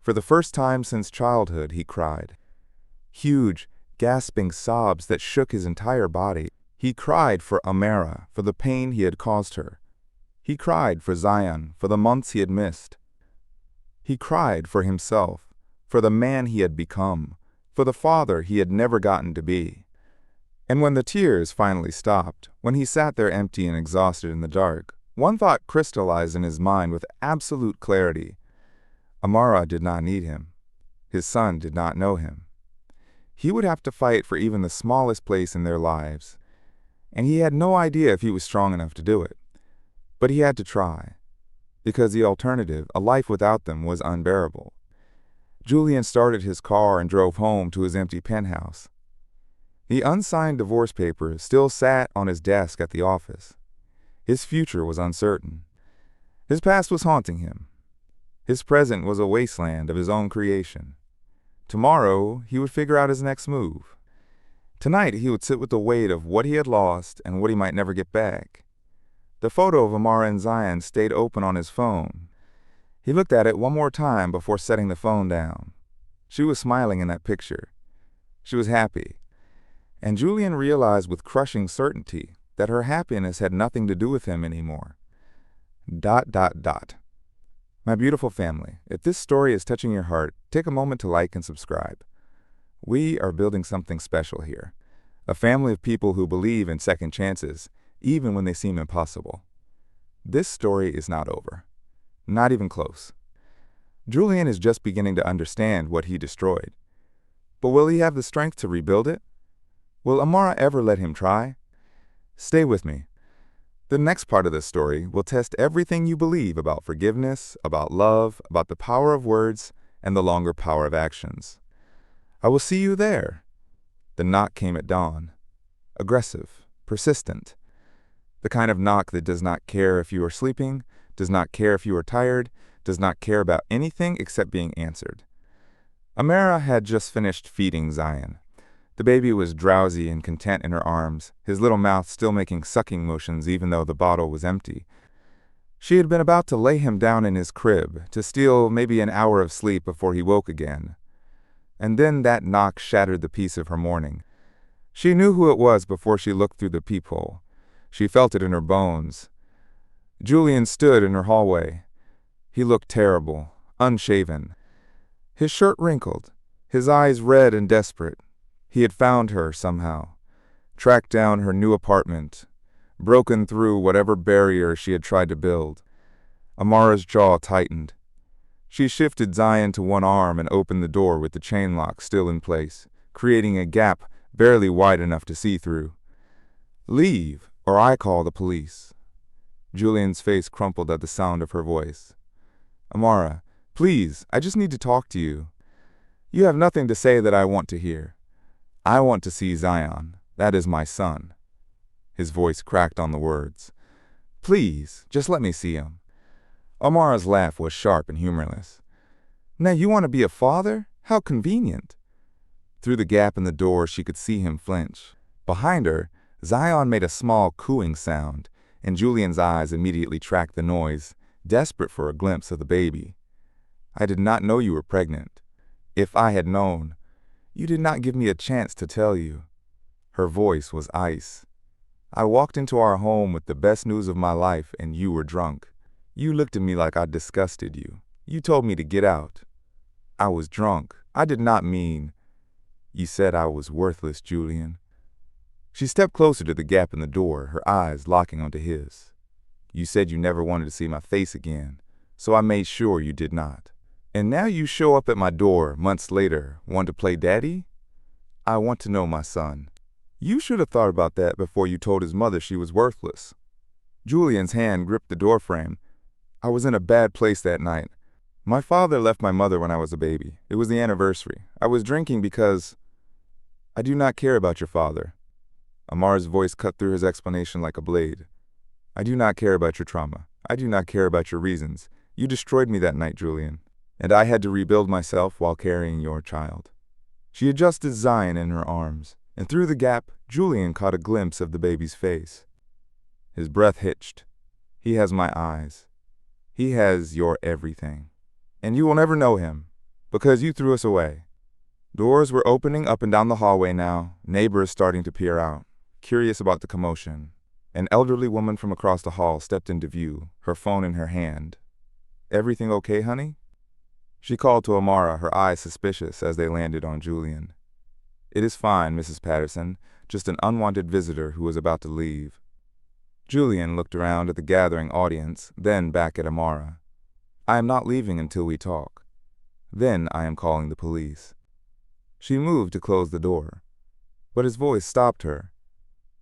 For the first time since childhood, he cried. Huge, gasping sobs that shook his entire body. He cried for Amara, for the pain he had caused her. He cried for Zion, for the months he had missed. He cried for himself, for the man he had become, for the father he had never gotten to be. And when the tears finally stopped, when he sat there empty and exhausted in the dark, one thought crystallized in his mind with absolute clarity. Amara did not need him. His son did not know him. He would have to fight for even the smallest place in their lives, and he had no idea if he was strong enough to do it. But he had to try, because the alternative, a life without them, was unbearable. Julian started his car and drove home to his empty penthouse. The unsigned divorce papers still sat on his desk at the office. His future was uncertain. His past was haunting him. His present was a wasteland of his own creation. Tomorrow, he would figure out his next move. Tonight, he would sit with the weight of what he had lost and what he might never get back. The photo of Amara and Zion stayed open on his phone. He looked at it one more time before setting the phone down. She was smiling in that picture. She was happy. And Julian realized with crushing certainty that her happiness had nothing to do with him anymore. ... My beautiful family, if this story is touching your heart, take a moment to like and subscribe. We are building something special here. A family of people who believe in second chances, even when they seem impossible. This story is not over. Not even close. Julian is just beginning to understand what he destroyed. But will he have the strength to rebuild it? Will Amara ever let him try? Stay with me. The next part of this story will test everything you believe about forgiveness, about love, about the power of words, and the longer power of actions. I will see you there. The knock came at dawn. Aggressive, persistent. The kind of knock that does not care if you are sleeping, does not care if you are tired, does not care about anything except being answered. Amara had just finished feeding Zion. The baby was drowsy and content in her arms, his little mouth still making sucking motions even though the bottle was empty. She had been about to lay him down in his crib, to steal maybe an hour of sleep before he woke again. And then that knock shattered the peace of her morning. She knew who it was before she looked through the peephole. She felt it in her bones. Julian stood in her hallway. He looked terrible, unshaven. His shirt wrinkled, his eyes red and desperate. He had found her somehow, tracked down her new apartment, broken through whatever barrier she had tried to build. Amara's jaw tightened. She shifted Zion to one arm and opened the door with the chain lock still in place, creating a gap barely wide enough to see through. Leave, or I call the police. Julian's face crumpled at the sound of her voice. Amara, please, I just need to talk to you. You have nothing to say that I want to hear. I want to see Zion. That is my son. His voice cracked on the words. Please, just let me see him. Amara's laugh was sharp and humorless. Now you want to be a father? How convenient. Through the gap in the door, she could see him flinch. Behind her, Zion made a small cooing sound, and Julian's eyes immediately tracked the noise, desperate for a glimpse of the baby. I did not know you were pregnant. If I had known, you did not give me a chance to tell you. Her voice was ice. I walked into our home with the best news of my life, and you were drunk. You looked at me like I disgusted you. You told me to get out. I was drunk. I did not mean... You said I was worthless, Julian. She stepped closer to the gap in the door, her eyes locking onto his. You said you never wanted to see my face again, so I made sure you did not. And now you show up at my door months later, want to play daddy? I want to know my son. You should have thought about that before you told his mother she was worthless. Julian's hand gripped the doorframe. I was in a bad place that night. My father left my mother when I was a baby. It was the anniversary. I was drinking because I do not care about your father. Amar's voice cut through his explanation like a blade. I do not care about your trauma. I do not care about your reasons. You destroyed me that night, Julian, and I had to rebuild myself while carrying your child. She adjusted Zion in her arms, and through the gap, Julian caught a glimpse of the baby's face. His breath hitched. He has my eyes. He has your everything. And you will never know him, because you threw us away. Doors were opening up and down the hallway now, neighbors starting to peer out, curious about the commotion. An elderly woman from across the hall stepped into view, her phone in her hand. Everything okay, honey? She called to Amara, her eyes suspicious as they landed on Julian. It is fine, Mrs. Patterson, just an unwanted visitor who was about to leave. Julian looked around at the gathering audience, then back at Amara. I am not leaving until we talk. Then I am calling the police. She moved to close the door, but his voice stopped her.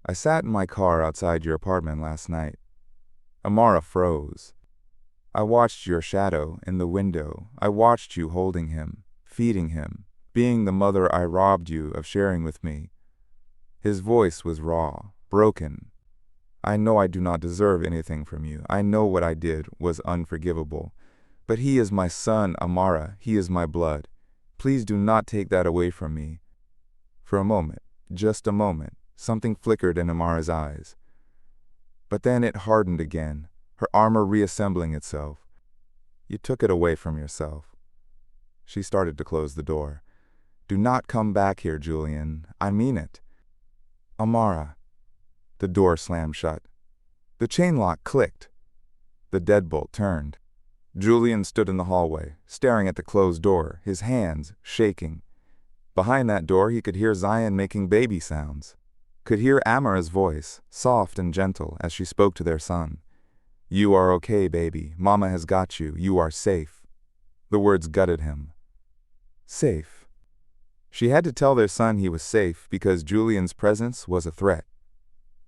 I sat in my car outside your apartment last night. Amara froze. I watched your shadow in the window. I watched you holding him, feeding him, being the mother I robbed you of sharing with me. His voice was raw, broken. I know I do not deserve anything from you. I know what I did was unforgivable. But he is my son, Amara. He is my blood. Please do not take that away from me. For a moment, just a moment, something flickered in Amara's eyes. But then it hardened again, her armor reassembling itself. You took it away from yourself. She started to close the door. Do not come back here, Julian. I mean it. Amara. The door slammed shut. The chain lock clicked. The deadbolt turned. Julian stood in the hallway, staring at the closed door, his hands shaking. Behind that door he could hear Zion making baby sounds. Could hear Amara's voice, soft and gentle, as she spoke to their son. You are okay, baby. Mama has got you. You are safe. The words gutted him. Safe. She had to tell their son he was safe because Julian's presence was a threat.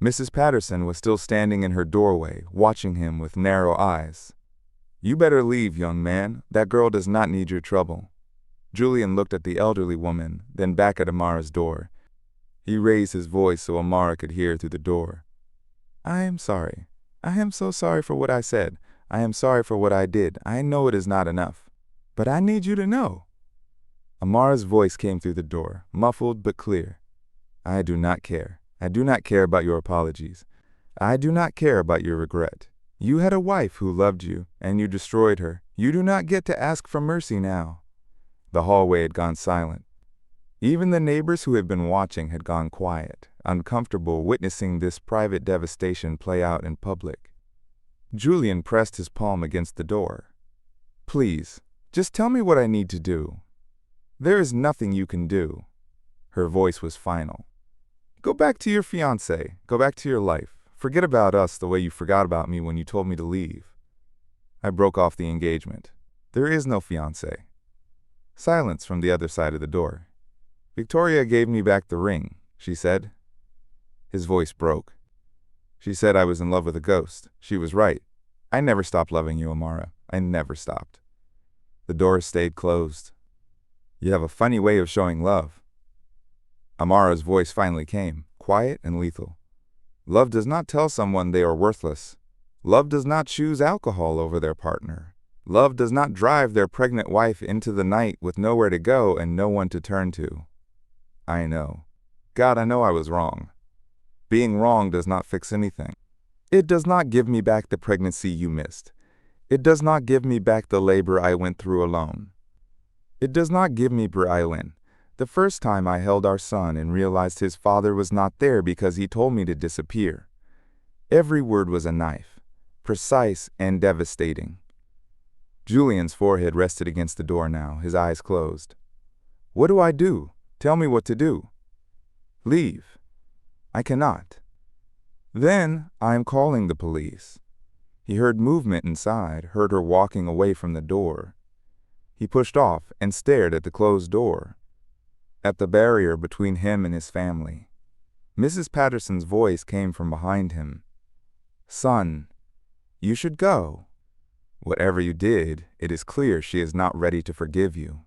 Mrs. Patterson was still standing in her doorway, watching him with narrow eyes. You better leave, young man. That girl does not need your trouble. Julian looked at the elderly woman, then back at Amara's door. He raised his voice so Amara could hear through the door. I am sorry. I am so sorry for what I said. I am sorry for what I did. I know it is not enough. But I need you to know. Amara's voice came through the door, muffled but clear. I do not care. I do not care about your apologies. I do not care about your regret. You had a wife who loved you, and you destroyed her. You do not get to ask for mercy now. The hallway had gone silent. Even the neighbors who had been watching had gone quiet, uncomfortable witnessing this private devastation play out in public. Julian pressed his palm against the door. Please, just tell me what I need to do. There is nothing you can do. Her voice was final. Go back to your fiancé. Go back to your life. Forget about us the way you forgot about me when you told me to leave. I broke off the engagement. There is no fiancé. Silence from the other side of the door. Victoria gave me back the ring, she said. His voice broke. She said I was in love with a ghost. She was right. I never stopped loving you, Amara. I never stopped. The door stayed closed. You have a funny way of showing love. Amara's voice finally came, quiet and lethal. Love does not tell someone they are worthless. Love does not choose alcohol over their partner. Love does not drive their pregnant wife into the night with nowhere to go and no one to turn to. I know. God, I know I was wrong. Being wrong does not fix anything. It does not give me back the pregnancy you missed. It does not give me back the labor I went through alone. It does not give me Brilliant. The first time I held our son and realized his father was not there because he told me to disappear. Every word was a knife, precise and devastating. Julian's forehead rested against the door now, his eyes closed. What do I do? Tell me what to do. Leave. I cannot. Then I am calling the police. He heard movement inside, heard her walking away from the door. He pushed off and stared at the closed door, at the barrier between him and his family. Mrs. Patterson's voice came from behind him. "Son, you should go. Whatever you did, it is clear she is not ready to forgive you."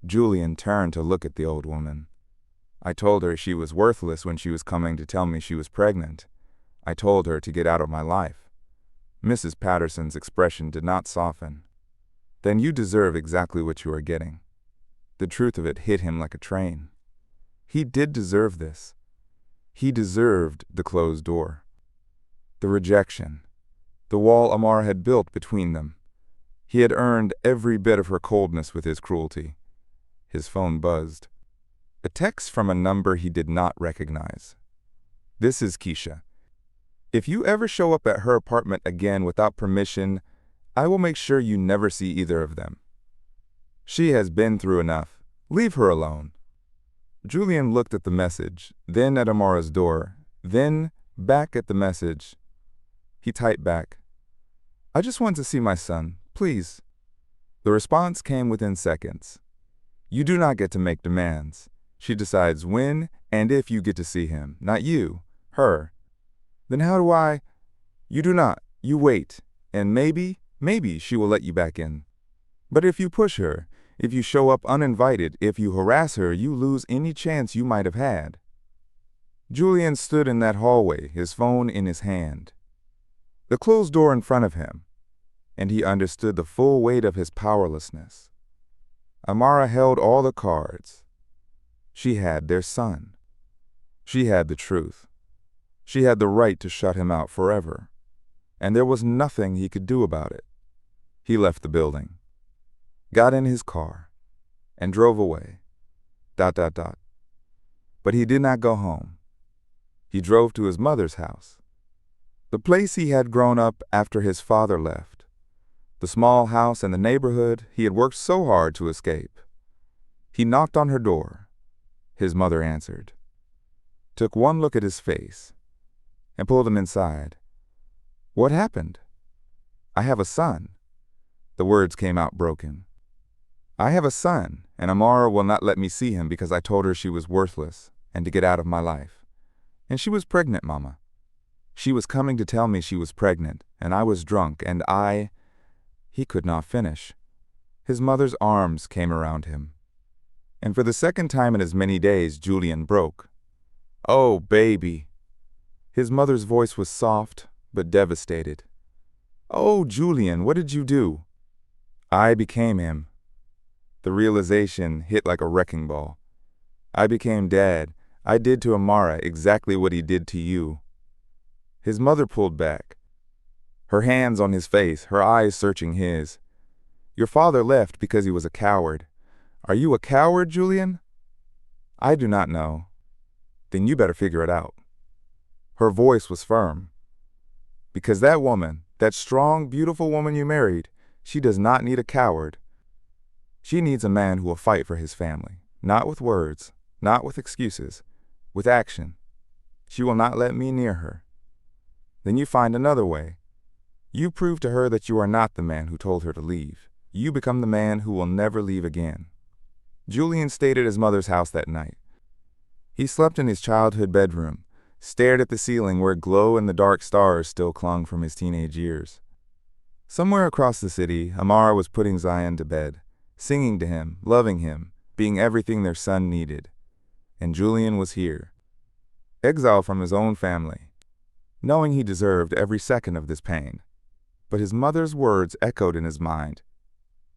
Julian turned to look at the old woman. "I told her she was worthless when she was coming to tell me she was pregnant. I told her to get out of my life." Mrs. Patterson's expression did not soften. "Then you deserve exactly what you are getting." The truth of it hit him like a train. He did deserve this. He deserved the closed door, the rejection, the wall Amara had built between them. He had earned every bit of her coldness with his cruelty. His phone buzzed. A text from a number he did not recognize. "This is Keisha. If you ever show up at her apartment again without permission, I will make sure you never see either of them. She has been through enough. Leave her alone." Julian looked at the message, then at Amara's door, then back at the message. He typed back, "I just want to see my son, please." The response came within seconds. "You do not get to make demands. She decides when and if you get to see him, not you, her." "Then how do I?" "You do not. You wait, and maybe she will let you back in. But if you push her, if you show up uninvited, if you harass her, you lose any chance you might have had." Julian stood in that hallway, his phone in his hand, the closed door in front of him, and he understood the full weight of his powerlessness. Amara held all the cards. She had their son. She had the truth. She had the right to shut him out forever, and there was nothing he could do about it. He left the building, got in his car, and drove away. ... But he did not go home. He drove to his mother's house, the place he had grown up after his father left, the small house in the neighborhood he had worked so hard to escape. He knocked on her door. His mother answered, took one look at his face, and pulled him inside. "What happened?" "I have a son." The words came out broken. "I have a son, and Amara will not let me see him because I told her she was worthless and to get out of my life. And she was pregnant, Mama. She was coming to tell me she was pregnant, and I was drunk, and I—" He could not finish. His mother's arms came around him. And for the second time in as many days, Julian broke. "Oh, baby." His mother's voice was soft, but devastated. "Oh, Julian, what did you do?" "I became him." The realization hit like a wrecking ball. "I became Dad. I did to Amara exactly what he did to you." His mother pulled back, her hands on his face, her eyes searching his. "Your father left because he was a coward. Are you a coward, Julian?" "I do not know." "Then you better figure it out." Her voice was firm. "Because that woman, that strong, beautiful woman you married, she does not need a coward. She needs a man who will fight for his family, not with words, not with excuses, with action. She will not let me near her." "Then you find another way. You prove to her that you are not the man who told her to leave. You become the man who will never leave again." Julian stayed at his mother's house that night. He slept in his childhood bedroom, stared at the ceiling where glow-in-the-dark stars still clung from his teenage years. Somewhere across the city, Amara was putting Zion to bed, singing to him, loving him, being everything their son needed. And Julian was here, exiled from his own family, knowing he deserved every second of this pain. But his mother's words echoed in his mind.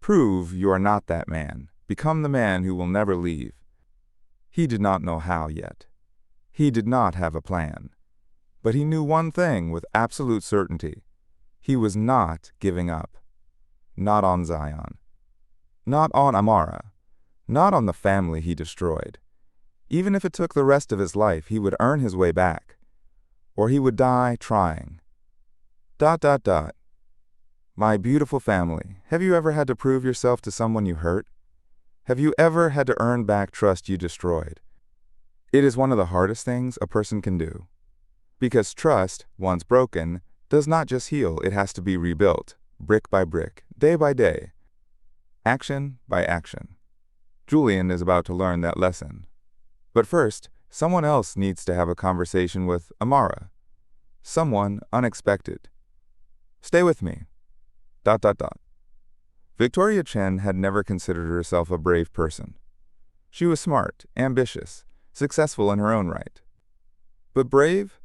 "Prove you are not that man. Become the man who will never leave." He did not know how yet. He did not have a plan. But he knew one thing with absolute certainty. He was not giving up. Not on Zion. Not on Amara. Not on the family he destroyed. Even if it took the rest of his life, he would earn his way back. Or he would die trying. ... My beautiful family, have you ever had to prove yourself to someone you hurt? Have you ever had to earn back trust you destroyed? It is one of the hardest things a person can do. Because trust, once broken, does not just heal, it has to be rebuilt, brick by brick, day by day. Action by action. Julian is about to learn that lesson. But first, someone else needs to have a conversation with Amara. Someone unexpected. Stay with me. ... Victoria Chen had never considered herself a brave person. She was smart, ambitious, successful in her own right. But brave?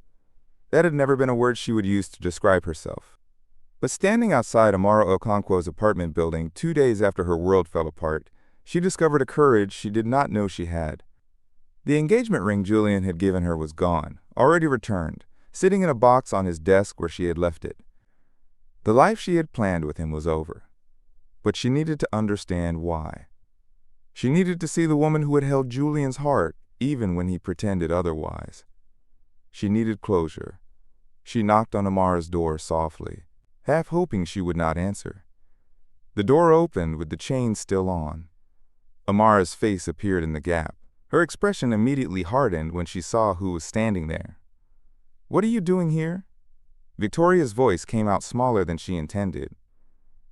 That had never been a word she would use to describe herself. But standing outside Amara Okonkwo's apartment building 2 days after her world fell apart, she discovered a courage she did not know she had. The engagement ring Julian had given her was gone, already returned, sitting in a box on his desk where she had left it. The life she had planned with him was over. But she needed to understand why. She needed to see the woman who had held Julian's heart, even when he pretended otherwise. She needed closure. She knocked on Amara's door softly, half hoping she would not answer. The door opened with the chain still on. Amara's face appeared in the gap. Her expression immediately hardened when she saw who was standing there. "What are you doing here?" Victoria's voice came out smaller than she intended.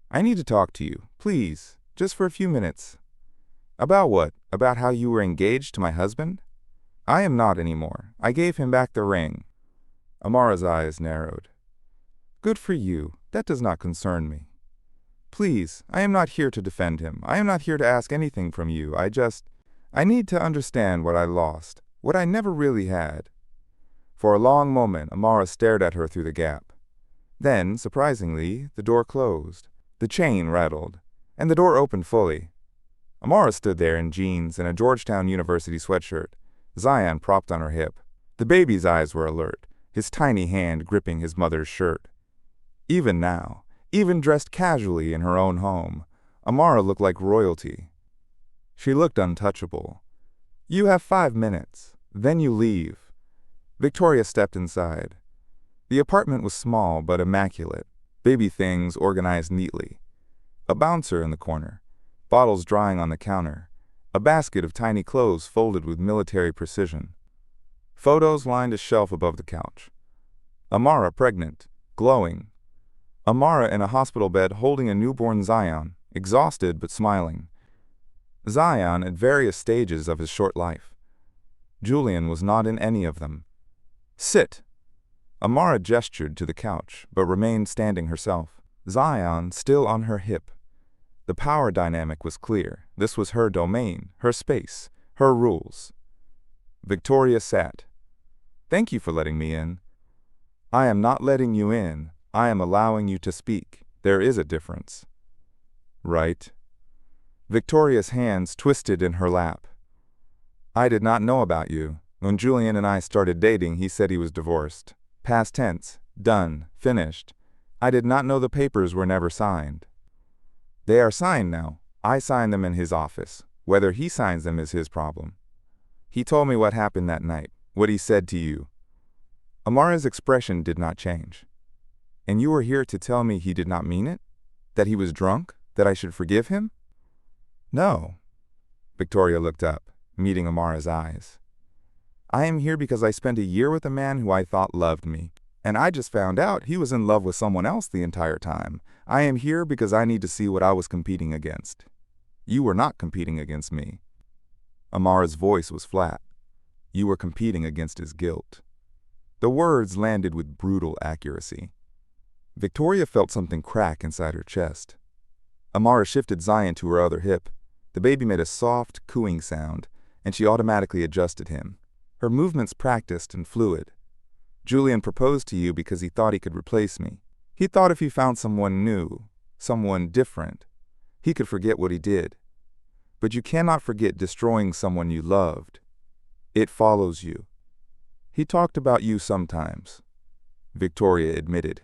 "I need to talk to you, please, just for a few minutes." "About what? About how you were engaged to my husband?" "I am not anymore. I gave him back the ring." Amara's eyes narrowed. "Good for you. That does not concern me. Please, I am not here to defend him. I am not here to ask anything from you. I need to understand what I lost, what I never really had." For a long moment, Amara stared at her through the gap. Then, surprisingly, the door closed. The chain rattled, and the door opened fully. Amara stood there in jeans and a Georgetown University sweatshirt, Zion propped on her hip. The baby's eyes were alert, his tiny hand gripping his mother's shirt. Even now, even dressed casually in her own home, Amara looked like royalty. She looked untouchable. "You have 5 minutes, then you leave." Victoria stepped inside. The apartment was small but immaculate, baby things organized neatly. A bouncer in the corner, bottles drying on the counter, a basket of tiny clothes folded with military precision. Photos lined a shelf above the couch. Amara pregnant, glowing. Amara in a hospital bed holding a newborn Zion, exhausted but smiling. Zion at various stages of his short life. Julian was not in any of them. "Sit." Amara gestured to the couch, but remained standing herself, Zion still on her hip. The power dynamic was clear. This was her domain, her space, her rules. Victoria sat. "Thank you for letting me in." "I am not letting you in. I am allowing you to speak. There is a difference." "Right." Victoria's hands twisted in her lap. "I did not know about you. When Julian and I started dating, he said he was divorced. Past tense. Done. Finished. I did not know the papers were never signed." "They are signed now. I signed them in his office. Whether he signs them is his problem." "He told me what happened that night, what he said to you." Amara's expression did not change. "And you were here to tell me he did not mean it? That he was drunk? That I should forgive him?" "No." Victoria looked up, meeting Amara's eyes. "I am here because I spent a year with a man who I thought loved me, and I just found out he was in love with someone else the entire time. I am here because I need to see what I was competing against. You were not competing against me." Amara's voice was flat. "You were competing against his guilt." The words landed with brutal accuracy. Victoria felt something crack inside her chest. Amara shifted Zion to her other hip. The baby made a soft, cooing sound, and she automatically adjusted him. Her movements practiced and fluid. "Julian proposed to you because he thought he could replace me. He thought if he found someone new, someone different, he could forget what he did. But you cannot forget destroying someone you loved. It follows you. He talked about you sometimes," Victoria admitted.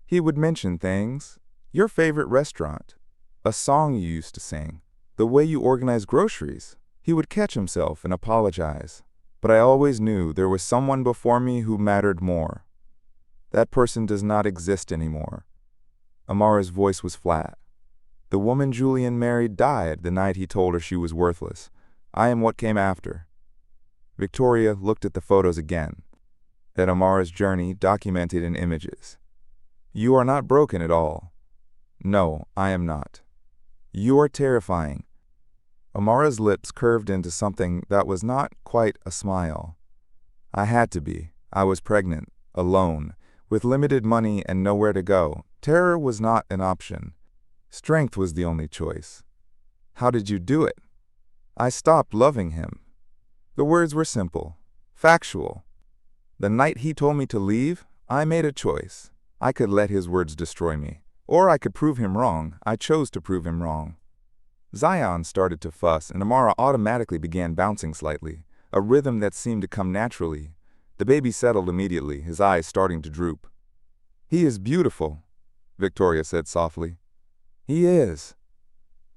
"He would mention things. Your favorite restaurant, a song you used to sing, the way you organize groceries. He would catch himself and apologize. But I always knew there was someone before me who mattered more. That person does not exist anymore." Amara's voice was flat. "The woman Julian married died the night he told her she was worthless. I am what came after." Victoria looked at the photos again, at Amara's journey documented in images. "You are not broken at all." "No, I am not." You are terrifying. Amara's lips curved into something that was not quite a smile. I had to be. I was pregnant, alone, with limited money and nowhere to go. Terror was not an option. Strength was the only choice. How did you do it? I stopped loving him. The words were simple, factual. The night he told me to leave, I made a choice. I could let his words destroy me, or I could prove him wrong. I chose to prove him wrong. Zion started to fuss, and Amara automatically began bouncing slightly, a rhythm that seemed to come naturally. The baby settled immediately, his eyes starting to droop. He is beautiful, Victoria said softly. He is.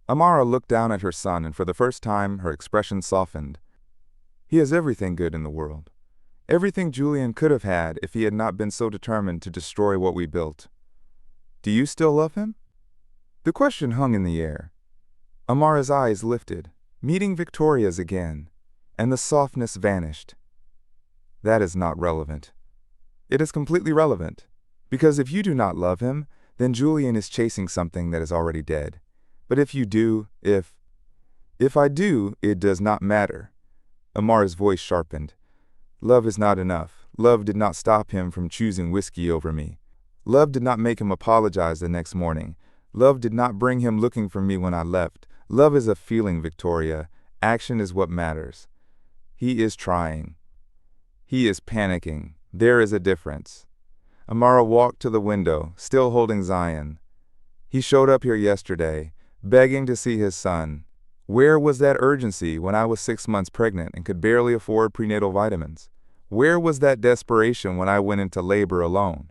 Amara looked down at her son, and for the first time her expression softened. He has everything good in the world. Everything Julian could have had if he had not been so determined to destroy what we built. Do you still love him? The question hung in the air. Amara's eyes lifted, meeting Victoria's again, and the softness vanished. That is not relevant. It is completely relevant, because if you do not love him, then Julian is chasing something that is already dead. But if you do, if I do, it does not matter. Amara's voice sharpened. Love is not enough. Love did not stop him from choosing whiskey over me. Love did not make him apologize the next morning. Love did not bring him looking for me when I left. Love is a feeling, Victoria. Action is what matters. He is trying. He is panicking. There is a difference. Amara walked to the window, still holding Zion. He showed up here yesterday, begging to see his son. Where was that urgency when I was 6 months pregnant and could barely afford prenatal vitamins? Where was that desperation when I went into labor alone?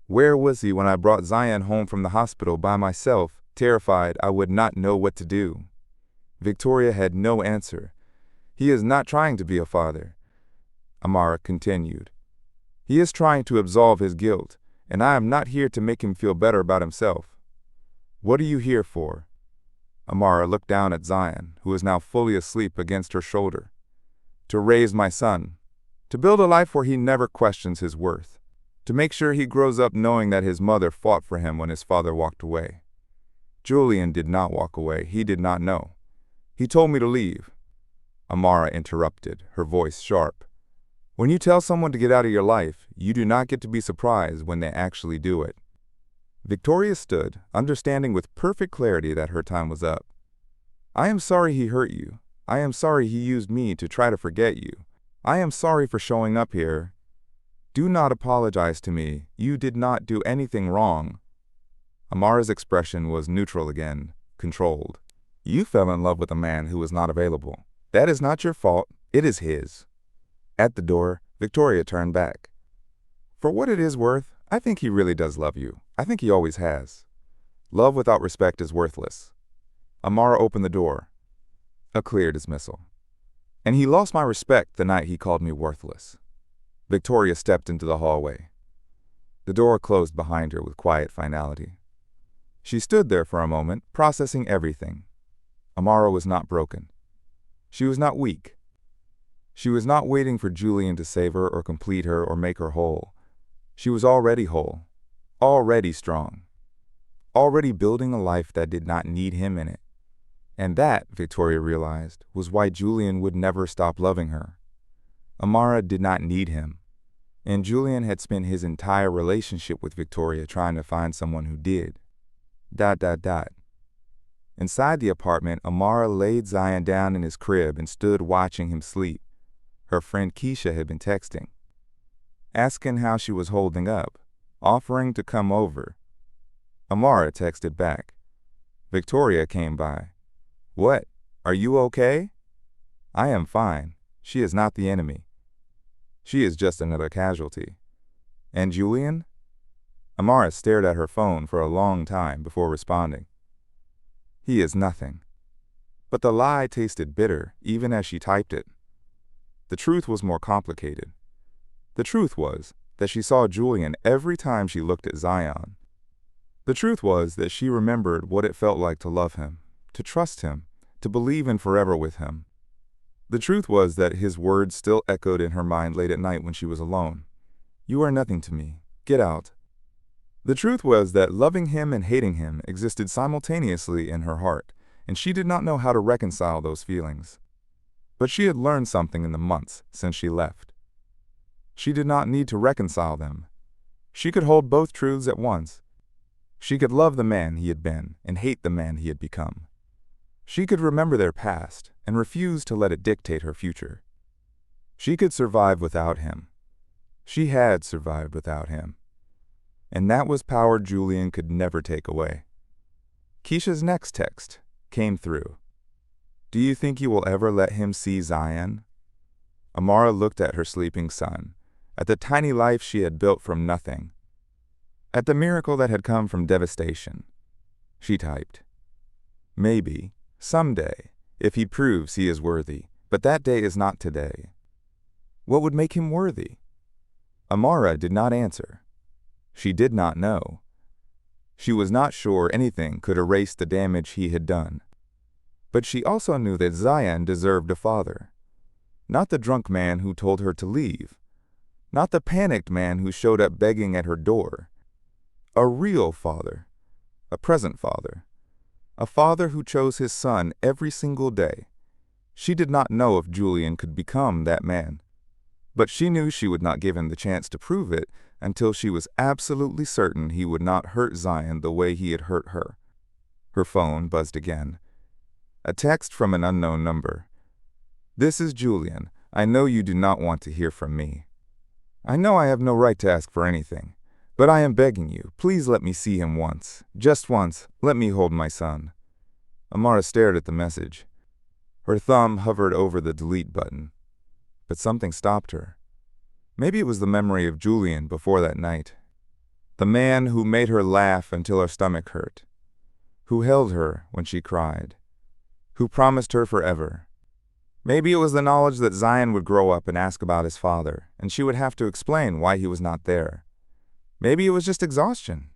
Where was he when I brought Zion home from the hospital by myself, terrified I would not know what to do? Victoria had no answer. He is not trying to be a father. Amara continued. He is trying to absolve his guilt, and I am not here to make him feel better about himself. What are you here for? Amara looked down at Zion, who was now fully asleep against her shoulder. To raise my son. To build a life where he never questions his worth. To make sure he grows up knowing that his mother fought for him when his father walked away. Julian did not walk away. He did not know. He told me to leave. Amara interrupted, her voice sharp. When you tell someone to get out of your life, you do not get to be surprised when they actually do it. Victoria stood, understanding with perfect clarity that her time was up. I am sorry he hurt you. I am sorry he used me to try to forget you. I am sorry for showing up here. Do not apologize to me. You did not do anything wrong. Amara's expression was neutral again, controlled. You fell in love with a man who was not available. That is not your fault. It is his. At the door, Victoria turned back. For what it is worth, I think he really does love you. I think he always has. Love without respect is worthless. Amara opened the door. A clear dismissal. And he lost my respect the night he called me worthless. Victoria stepped into the hallway. The door closed behind her with quiet finality. She stood there for a moment, processing everything. Amara was not broken. She was not weak. She was not waiting for Julian to save her or complete her or make her whole. She was already whole, already strong, already building a life that did not need him in it. And that, Victoria realized, was why Julian would never stop loving her. Amara did not need him, and Julian had spent his entire relationship with Victoria trying to find someone who did. ... Inside the apartment, Amara laid Zion down in his crib and stood watching him sleep. Her friend Keisha had been texting, asking how she was holding up, offering to come over. Amara texted back. Victoria came by. What? Are you okay? I am fine. She is not the enemy. She is just another casualty. And Julian? Amara stared at her phone for a long time before responding. He is nothing. But the lie tasted bitter even as she typed it. The truth was more complicated. The truth was that she saw Julian every time she looked at Zion. The truth was that she remembered what it felt like to love him, to trust him, to believe in forever with him. The truth was that his words still echoed in her mind late at night when she was alone. You are nothing to me. Get out. The truth was that loving him and hating him existed simultaneously in her heart, and she did not know how to reconcile those feelings. But she had learned something in the months since she left. She did not need to reconcile them. She could hold both truths at once. She could love the man he had been and hate the man he had become. She could remember their past and refuse to let it dictate her future. She could survive without him. She had survived without him. And that was power Julian could never take away. Keisha's next text came through. "Do you think you will ever let him see Zion?" Amara looked at her sleeping son, at the tiny life she had built from nothing, at the miracle that had come from devastation. She typed, "Maybe, someday, if he proves he is worthy, but that day is not today." What would make him worthy? Amara did not answer. She did not know. She was not sure anything could erase the damage he had done. But she also knew that Zion deserved a father. Not the drunk man who told her to leave. Not the panicked man who showed up begging at her door. A real father. A present father. A father who chose his son every single day. She did not know if Julian could become that man. But she knew she would not give him the chance to prove it until she was absolutely certain he would not hurt Zion the way he had hurt her. Her phone buzzed again. A text from an unknown number. "This is Julian. I know you do not want to hear from me. I know I have no right to ask for anything, but I am begging you, please let me see him once. Just once, let me hold my son." Amara stared at the message. Her thumb hovered over the delete button. But something stopped her. Maybe it was the memory of Julian before that night. The man who made her laugh until her stomach hurt. Who held her when she cried. Who promised her forever. Maybe it was the knowledge that Zion would grow up and ask about his father, and she would have to explain why he was not there. Maybe it was just exhaustion.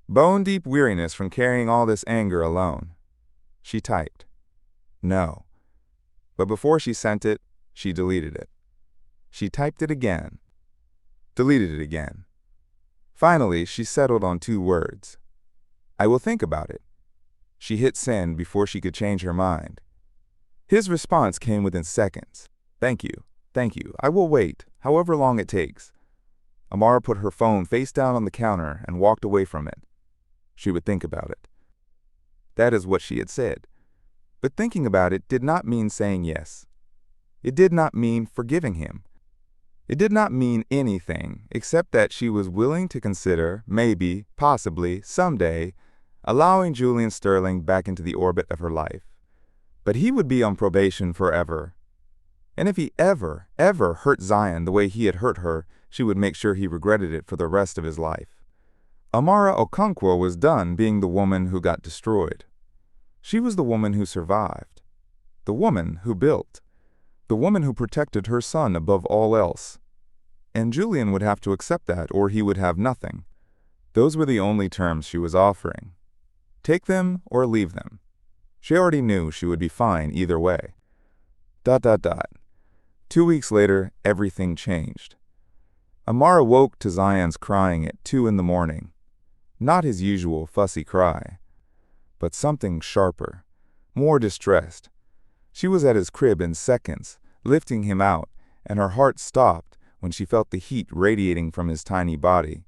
Bone-deep weariness from carrying all this anger alone. She typed, "No." But before she sent it, she deleted it. She typed it again. Deleted it again. Finally, she settled on 2 words. "I will think about it." She hit send before she could change her mind. His response came within seconds. Thank you. I will wait, however long it takes." Amara put her phone face down on the counter and walked away from it. She would think about it. That is what she had said. But thinking about it did not mean saying yes. It did not mean forgiving him. It did not mean anything except that she was willing to consider, maybe, possibly, someday, allowing Julian Sterling back into the orbit of her life. But he would be on probation forever. And if he ever hurt Zion the way he had hurt her, she would make sure he regretted it for the rest of his life. Amara Okonkwo was done being the woman who got destroyed. She was the woman who survived. The woman who built. The woman who protected her son above all else. And Julian would have to accept that, or he would have nothing. Those were the only terms she was offering. Take them or leave them. She already knew she would be fine either way. ... 2 weeks later, everything changed. Amara woke to Zion's crying at 2 in the morning. Not his usual fussy cry, but something sharper, more distressed. She was at his crib in seconds, lifting him out, and her heart stopped when she felt the heat radiating from his tiny body.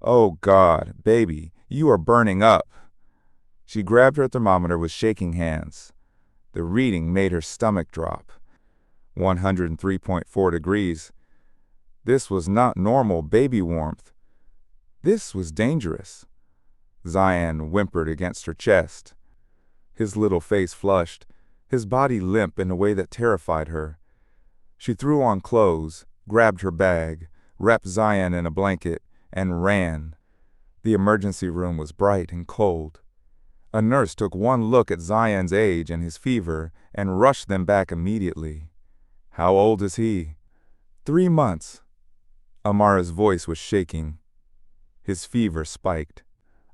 "Oh God, baby, you are burning up." She grabbed her thermometer with shaking hands. The reading made her stomach drop. 103.4 degrees. This was not normal baby warmth. This was dangerous. Zion whimpered against her chest. His little face flushed, his body limp in a way that terrified her. She threw on clothes, grabbed her bag, wrapped Zion in a blanket, and ran. The emergency room was bright and cold. A nurse took one look at Zion's age and his fever and rushed them back immediately. "How old is he?" 3 months. Amara's voice was shaking. His fever spiked.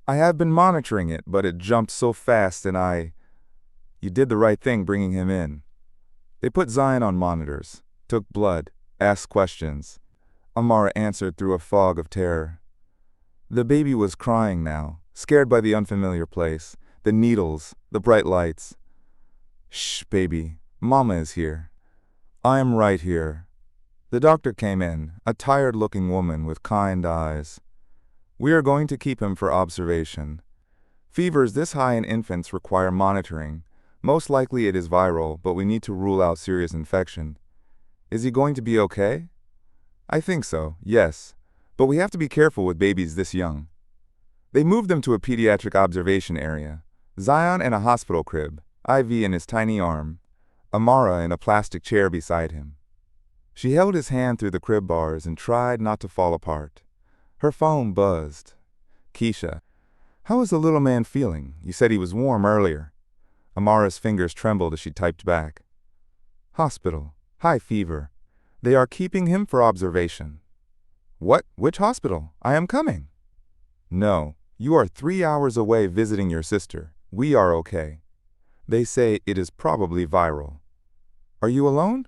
"I have been monitoring it, but it jumped so fast and You did the right thing bringing him in." They put Zion on monitors, took blood, asked questions. Amara answered through a fog of terror. The baby was crying now, scared by the unfamiliar place. the needles, the bright lights. Shh, baby, Mama is here. I am right here. The doctor came in, a tired-looking woman with kind eyes. We are going to keep him for observation. Fevers this high in infants require monitoring. Most likely it is viral, but we need to rule out serious infection. Is he going to be okay? I think so, yes. But we have to be careful with babies this young. They moved them to a pediatric observation area. Zion in a hospital crib, IV in his tiny arm, Amara in a plastic chair beside him. She held his hand through the crib bars and tried not to fall apart. Her phone buzzed. Keisha. How is the little man feeling? You said he was warm earlier. Amara's fingers trembled as she typed back. Hospital. High fever. They are keeping him for observation. What? Which hospital? I am coming. No, you are 3 hours away visiting your sister. We are okay. They say it is probably viral. Are you alone?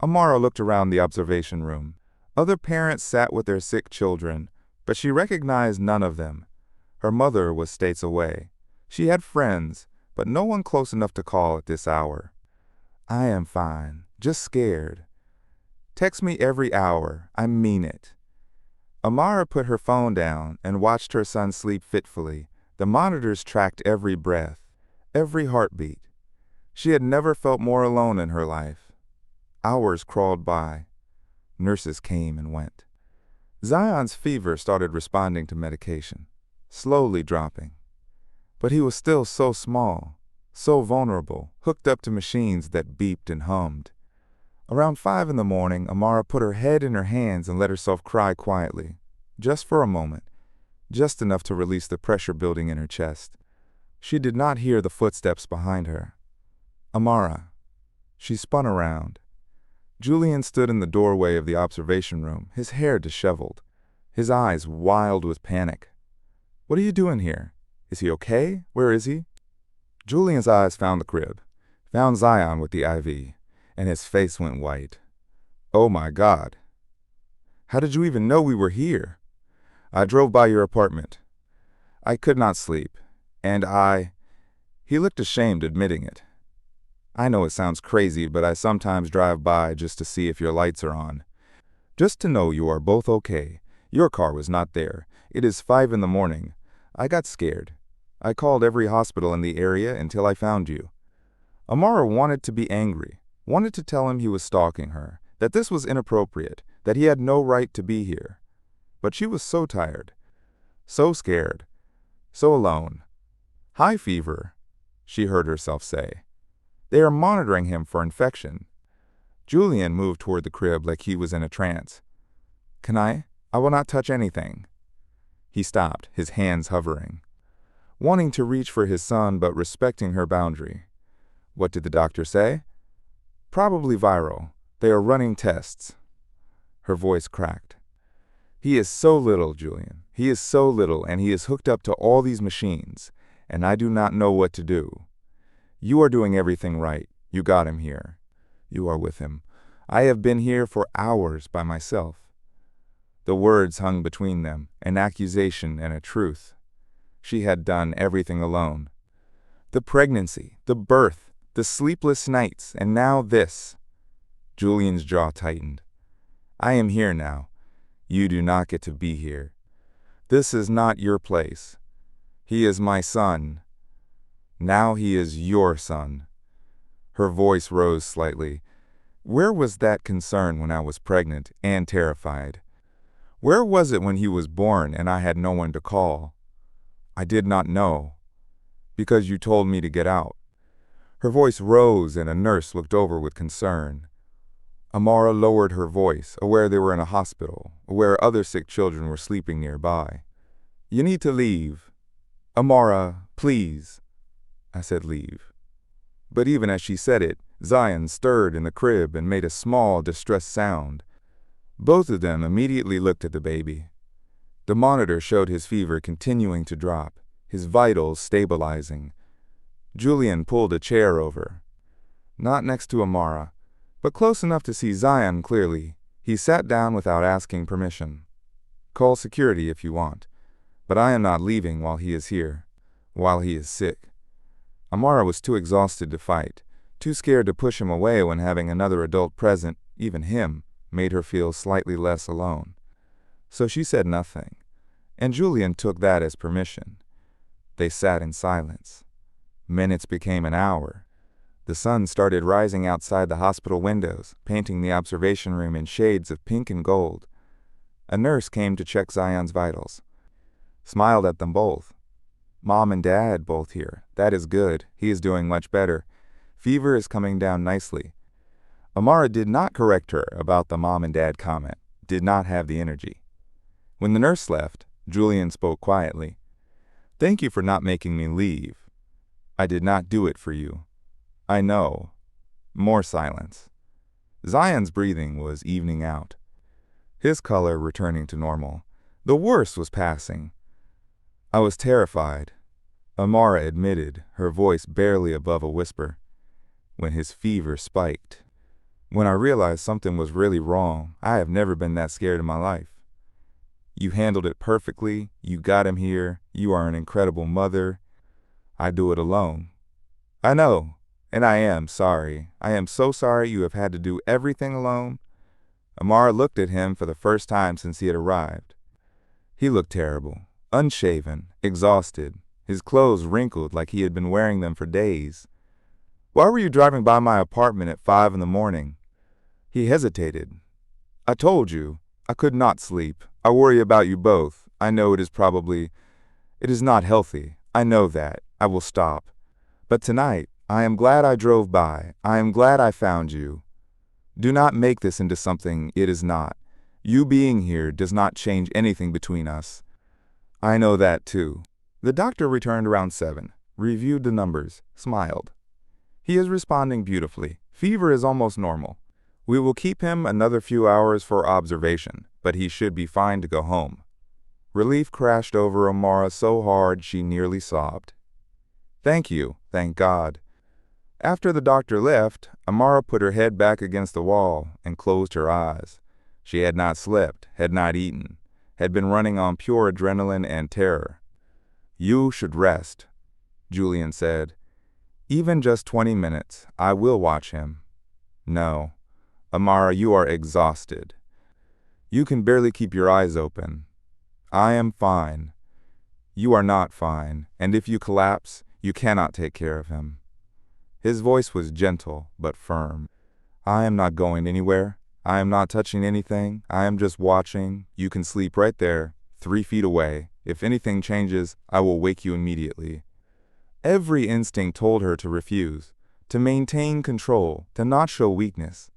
Amara looked around the observation room. Other parents sat with their sick children, but she recognized none of them. Her mother was states away. She had friends, but no one close enough to call at this hour. I am fine, just scared. Text me every hour, I mean it. Amara put her phone down and watched her son sleep fitfully. The monitors tracked every breath, every heartbeat. She had never felt more alone in her life. Hours crawled by. Nurses came and went. Zion's fever started responding to medication, slowly dropping. But he was still so small, so vulnerable, hooked up to machines that beeped and hummed. Around 5 in the morning, Amara put her head in her hands and let herself cry quietly, just for a moment, just enough to release the pressure building in her chest. She did not hear the footsteps behind her. Amara. She spun around. Julian stood in the doorway of the observation room, his hair disheveled, his eyes wild with panic. What are you doing here? Is he okay? Where is he? Julian's eyes found the crib, found Zion with the IV, and his face went white. Oh my God. How did you even know we were here? I drove by your apartment. I could not sleep, and He looked ashamed admitting it. I know it sounds crazy, but I sometimes drive by just to see if your lights are on. Just to know you are both okay. Your car was not there. It is 5 in the morning. I got scared. I called every hospital in the area until I found you. Amara wanted to be angry, wanted to tell him he was stalking her, that this was inappropriate, that he had no right to be here. But she was so tired, so scared, so alone. High fever, she heard herself say. They are monitoring him for infection. Julian moved toward the crib like he was in a trance. Can I? I will not touch anything. He stopped, his hands hovering, wanting to reach for his son but respecting her boundary. What did the doctor say? Probably viral. They are running tests. Her voice cracked. He is so little, Julian. He is so little, and he is hooked up to all these machines, and I do not know what to do. You are doing everything right. You got him here. You are with him. I have been here for hours by myself. The words hung between them, an accusation and a truth. She had done everything alone. The pregnancy, the birth, the sleepless nights, and now this. Julian's jaw tightened. I am here now. You do not get to be here. This is not your place. He is my son. Now he is your son. Her voice rose slightly. Where was that concern when I was pregnant and terrified? Where was it when he was born and I had no one to call? I did not know. Because you told me to get out. Her voice rose and a nurse looked over with concern. Amara lowered her voice, aware they were in a hospital, aware other sick children were sleeping nearby. You need to leave. Amara, please. I said leave. But even as she said it, Zion stirred in the crib and made a small, distressed sound. Both of them immediately looked at the baby. The monitor showed his fever continuing to drop, his vitals stabilizing. Julian pulled a chair over. Not next to Amara, but close enough to see Zion clearly. He sat down without asking permission. Call security if you want, but I am not leaving while he is here. while he is sick. Amara was too exhausted to fight, too scared to push him away when having another adult present, even him, made her feel slightly less alone. So she said nothing, and Julian took that as permission. They sat in silence. Minutes became an hour. The sun started rising outside the hospital windows, painting the observation room in shades of pink and gold. A nurse came to check Zion's vitals, smiled at them both. Mom and Dad both here. That is good. He is doing much better. Fever is coming down nicely. Amara did not correct her about the mom and dad comment, did not have the energy. When the nurse left, Julian spoke quietly. Thank you for not making me leave. I did not do it for you. I know. More silence. Zion's breathing was evening out, his color returning to normal. The worst was passing. I was terrified, Amara admitted, her voice barely above a whisper, when his fever spiked. When I realized something was really wrong, I have never been that scared in my life. You handled it perfectly. You got him here. You are an incredible mother. I do it alone. I know, and I am sorry. I am so sorry you have had to do everything alone. Amara looked at him for the first time since he had arrived. He looked terrible, unshaven, exhausted, his clothes wrinkled like he had been wearing them for days. Why were you driving by my apartment at 5 in the morning? He hesitated. I told you, I could not sleep. I worry about you both. I know it is not healthy. I know that. I will stop. But tonight, I am glad I drove by. I am glad I found you. Do not make this into something it is not. You being here does not change anything between us. I know that too. The doctor returned around 7, reviewed the numbers, smiled. He is responding beautifully. Fever is almost normal. We will keep him another few hours for observation, but he should be fine to go home. Relief crashed over Amara so hard she nearly sobbed. Thank you, thank God. After the doctor left, Amara put her head back against the wall and closed her eyes. She had not slept, had not eaten, had been running on pure adrenaline and terror. You should rest, Julian said. Even just 20 minutes, I will watch him. No, Amara, you are exhausted. You can barely keep your eyes open. I am fine. You are not fine, and if you collapse, you cannot take care of him. His voice was gentle but firm. I am not going anywhere. I am not touching anything. I am just watching. You can sleep right there, 3 feet away. If anything changes, I will wake you immediately. Every instinct told her to refuse, to maintain control, to not show weakness.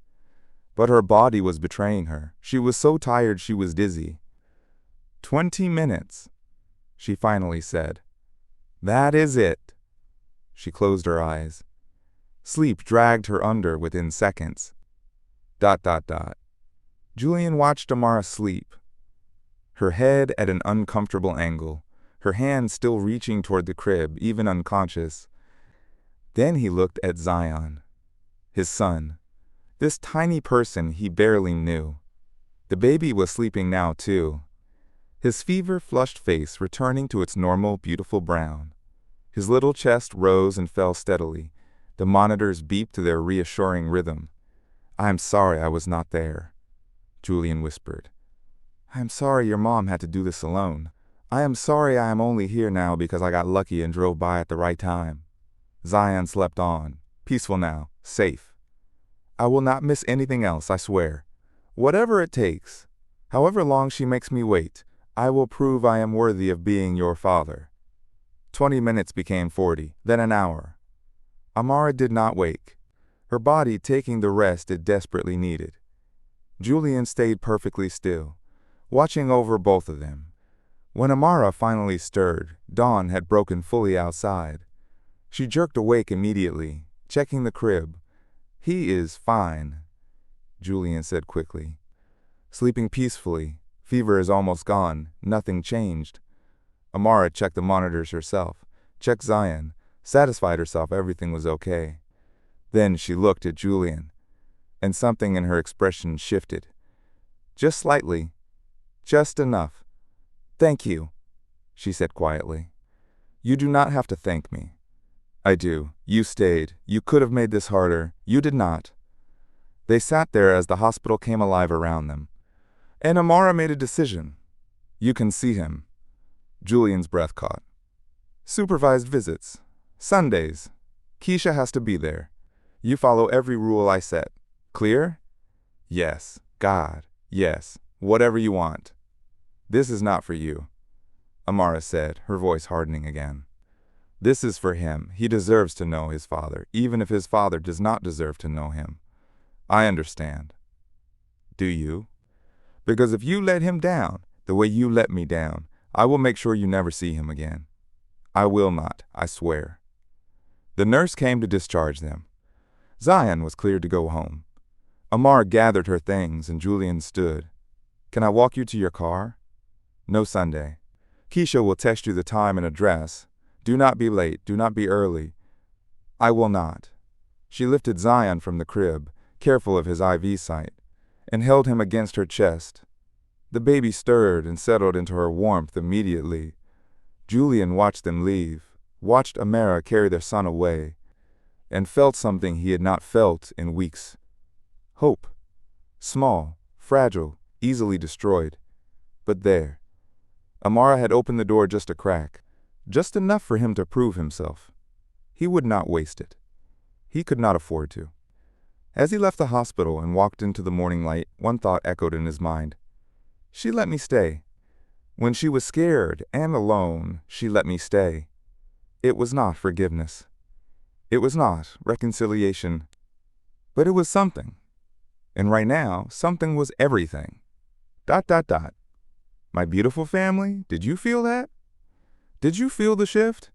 But her body was betraying her. She was so tired she was dizzy. 20 minutes, she finally said. That is it. She closed her eyes. Sleep dragged her under within seconds. ... Julian watched Amara sleep, her head at an uncomfortable angle, her hand still reaching toward the crib, even unconscious. Then he looked at Zion, his son, this tiny person he barely knew. The baby was sleeping now too, his fever-flushed face returning to its normal, beautiful brown. His little chest rose and fell steadily. The monitors beeped to their reassuring rhythm. I am sorry I was not there, Julian whispered. I am sorry your mom had to do this alone. I am sorry I am only here now because I got lucky and drove by at the right time. Zion slept on, peaceful now, safe. I will not miss anything else, I swear. Whatever it takes, however long she makes me wait, I will prove I am worthy of being your father. 20 minutes became 40, then an hour. Amara did not wake, her body taking the rest it desperately needed. Julian stayed perfectly still, watching over both of them. When Amara finally stirred, dawn had broken fully outside. She jerked awake immediately, checking the crib. He is fine, Julian said quickly. Sleeping peacefully, fever is almost gone, nothing changed. Amara checked the monitors herself, checked Zion, satisfied herself everything was okay. Then she looked at Julian, and something in her expression shifted. Just slightly, just enough. Thank you, she said quietly. You do not have to thank me. I do. You stayed. You could have made this harder. You did not. They sat there as the hospital came alive around them. And Amara made a decision. You can see him. Julian's breath caught. Supervised visits. Sundays. Keisha has to be there. You follow every rule I set. Clear? Yes. God. Yes. Whatever you want. This is not for you, Amara said, her voice hardening again. This is for him. He deserves to know his father, even if his father does not deserve to know him. I understand. Do you? Because if you let him down, the way you let me down, I will make sure you never see him again. I will not, I swear. The nurse came to discharge them. Zion was cleared to go home. Amara gathered her things and Julian stood. Can I walk you to your car? No Sunday. Keisha will text you the time and address. Do not be late. Do not be early. I will not. She lifted Zion from the crib, careful of his IV site, and held him against her chest. The baby stirred and settled into her warmth immediately. Julian watched them leave, watched Amara carry their son away, and felt something he had not felt in weeks. Hope. Small, fragile, easily destroyed. But there. Amara had opened the door just a crack, just enough for him to prove himself. He would not waste it. He could not afford to. As he left the hospital and walked into the morning light, one thought echoed in his mind. She let me stay. When she was scared and alone, she let me stay. It was not forgiveness. It was not reconciliation. But it was something. And right now, something was everything. ... My beautiful family, did you feel that? Did you feel the shift?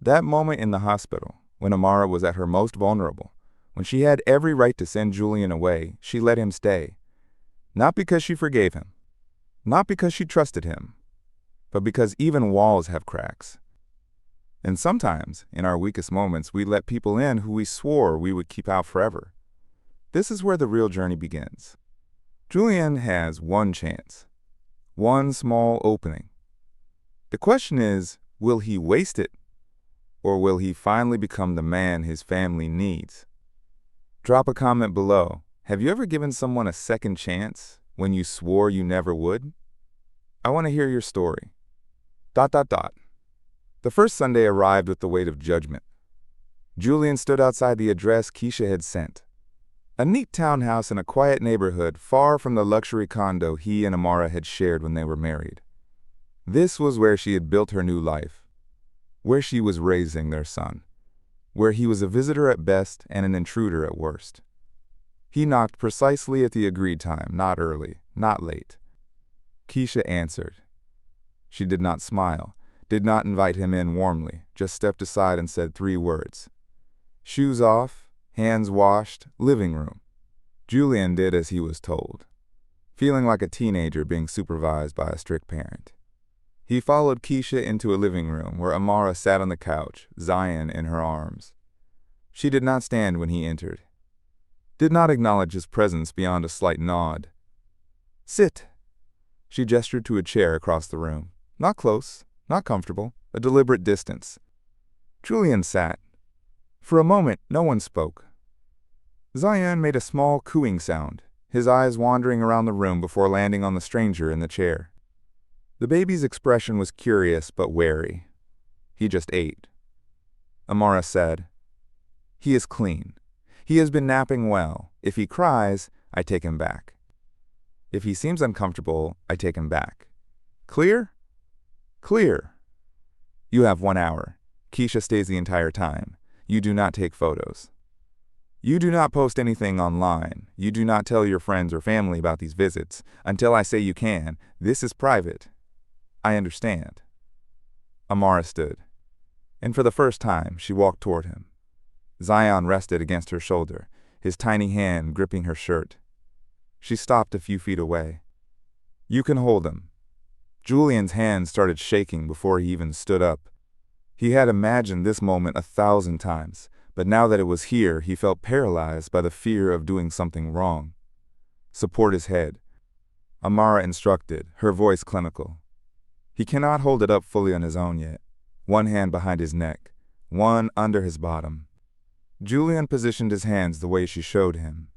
That moment in the hospital, when Amara was at her most vulnerable, when she had every right to send Julian away, she let him stay. Not because she forgave him, not because she trusted him, but because even walls have cracks. And sometimes, in our weakest moments, we let people in who we swore we would keep out forever. This is where the real journey begins. Julian has one chance, one small opening. The question is, will he waste it, or will he finally become the man his family needs? Drop a comment below. Have you ever given someone a second chance when you swore you never would? I want to hear your story. ... The first Sunday arrived with the weight of judgment. Julian stood outside the address Keisha had sent. A neat townhouse in a quiet neighborhood far from the luxury condo he and Amara had shared when they were married. This was where she had built her new life, where she was raising their son, where he was a visitor at best and an intruder at worst. He knocked precisely at the agreed time, not early, not late. Keisha answered. She did not smile, did not invite him in warmly, just stepped aside and said 3 words. Shoes off, hands washed, living room. Julian did as he was told, feeling like a teenager being supervised by a strict parent. He followed Keisha into a living room where Amara sat on the couch, Zion in her arms. She did not stand when he entered, did not acknowledge his presence beyond a slight nod. Sit. She gestured to a chair across the room. Not close, not comfortable, a deliberate distance. Julian sat. For a moment, no one spoke. Zion made a small cooing sound, his eyes wandering around the room before landing on the stranger in the chair. The baby's expression was curious but wary. He just ate. Amara said, He is clean. He has been napping well. If he cries, I take him back. If he seems uncomfortable, I take him back. Clear? Clear. You have 1 hour. Keisha stays the entire time. You do not take photos. You do not post anything online. You do not tell your friends or family about these visits until I say you can. This is private. I understand. Amara stood, and for the first time she walked toward him. Zion rested against her shoulder, his tiny hand gripping her shirt. She stopped a few feet away. You can hold him. Julian's hand started shaking before he even stood up. He had imagined this moment 1,000 times, but now that it was here, he felt paralyzed by the fear of doing something wrong. Support his head, Amara instructed, her voice clinical. He cannot hold it up fully on his own yet. one hand behind his neck, one under his bottom. Julian positioned his hands the way she showed him.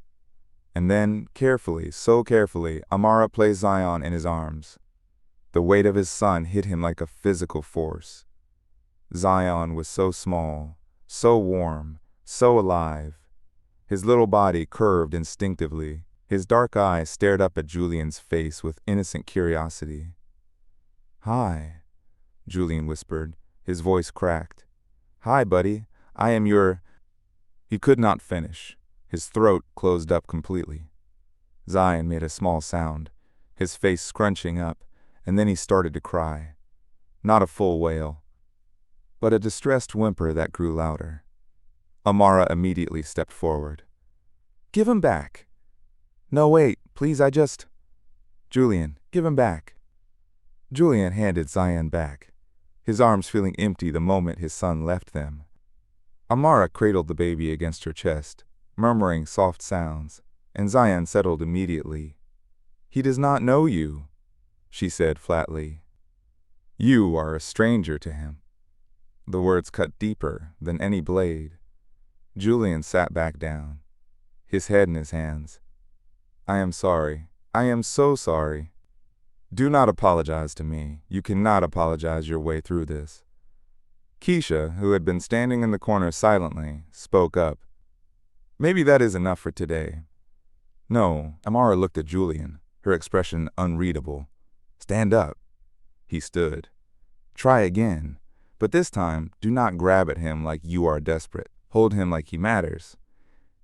And then, carefully, so carefully, Amara placed Zion in his arms. The weight of his son hit him like a physical force. Zion was so small, so warm, so alive. His little body curved instinctively. His dark eyes stared up at Julian's face with innocent curiosity. "Hi," Julian whispered, his voice cracked. "Hi, buddy. I am your—" He could not finish. His throat closed up completely. Zion made a small sound, his face scrunching up, and then he started to cry. Not a full wail, but a distressed whimper that grew louder. Amara immediately stepped forward. "Give him back." "No, wait, please, Julian, give him back." Julian handed Zion back, his arms feeling empty the moment his son left them. Amara cradled the baby against her chest, murmuring soft sounds, and Zion settled immediately. "He does not know you," she said flatly. "You are a stranger to him." The words cut deeper than any blade. Julian sat back down, his head in his hands. "I am sorry. I am so sorry." "Do not apologize to me. You cannot apologize your way through this." Keisha, who had been standing in the corner silently, spoke up. "Maybe that is enough for today." "No." Amara looked at Julian, her expression unreadable. "Stand up." He stood. "Try again. But this time, do not grab at him like you are desperate. Hold him like he matters."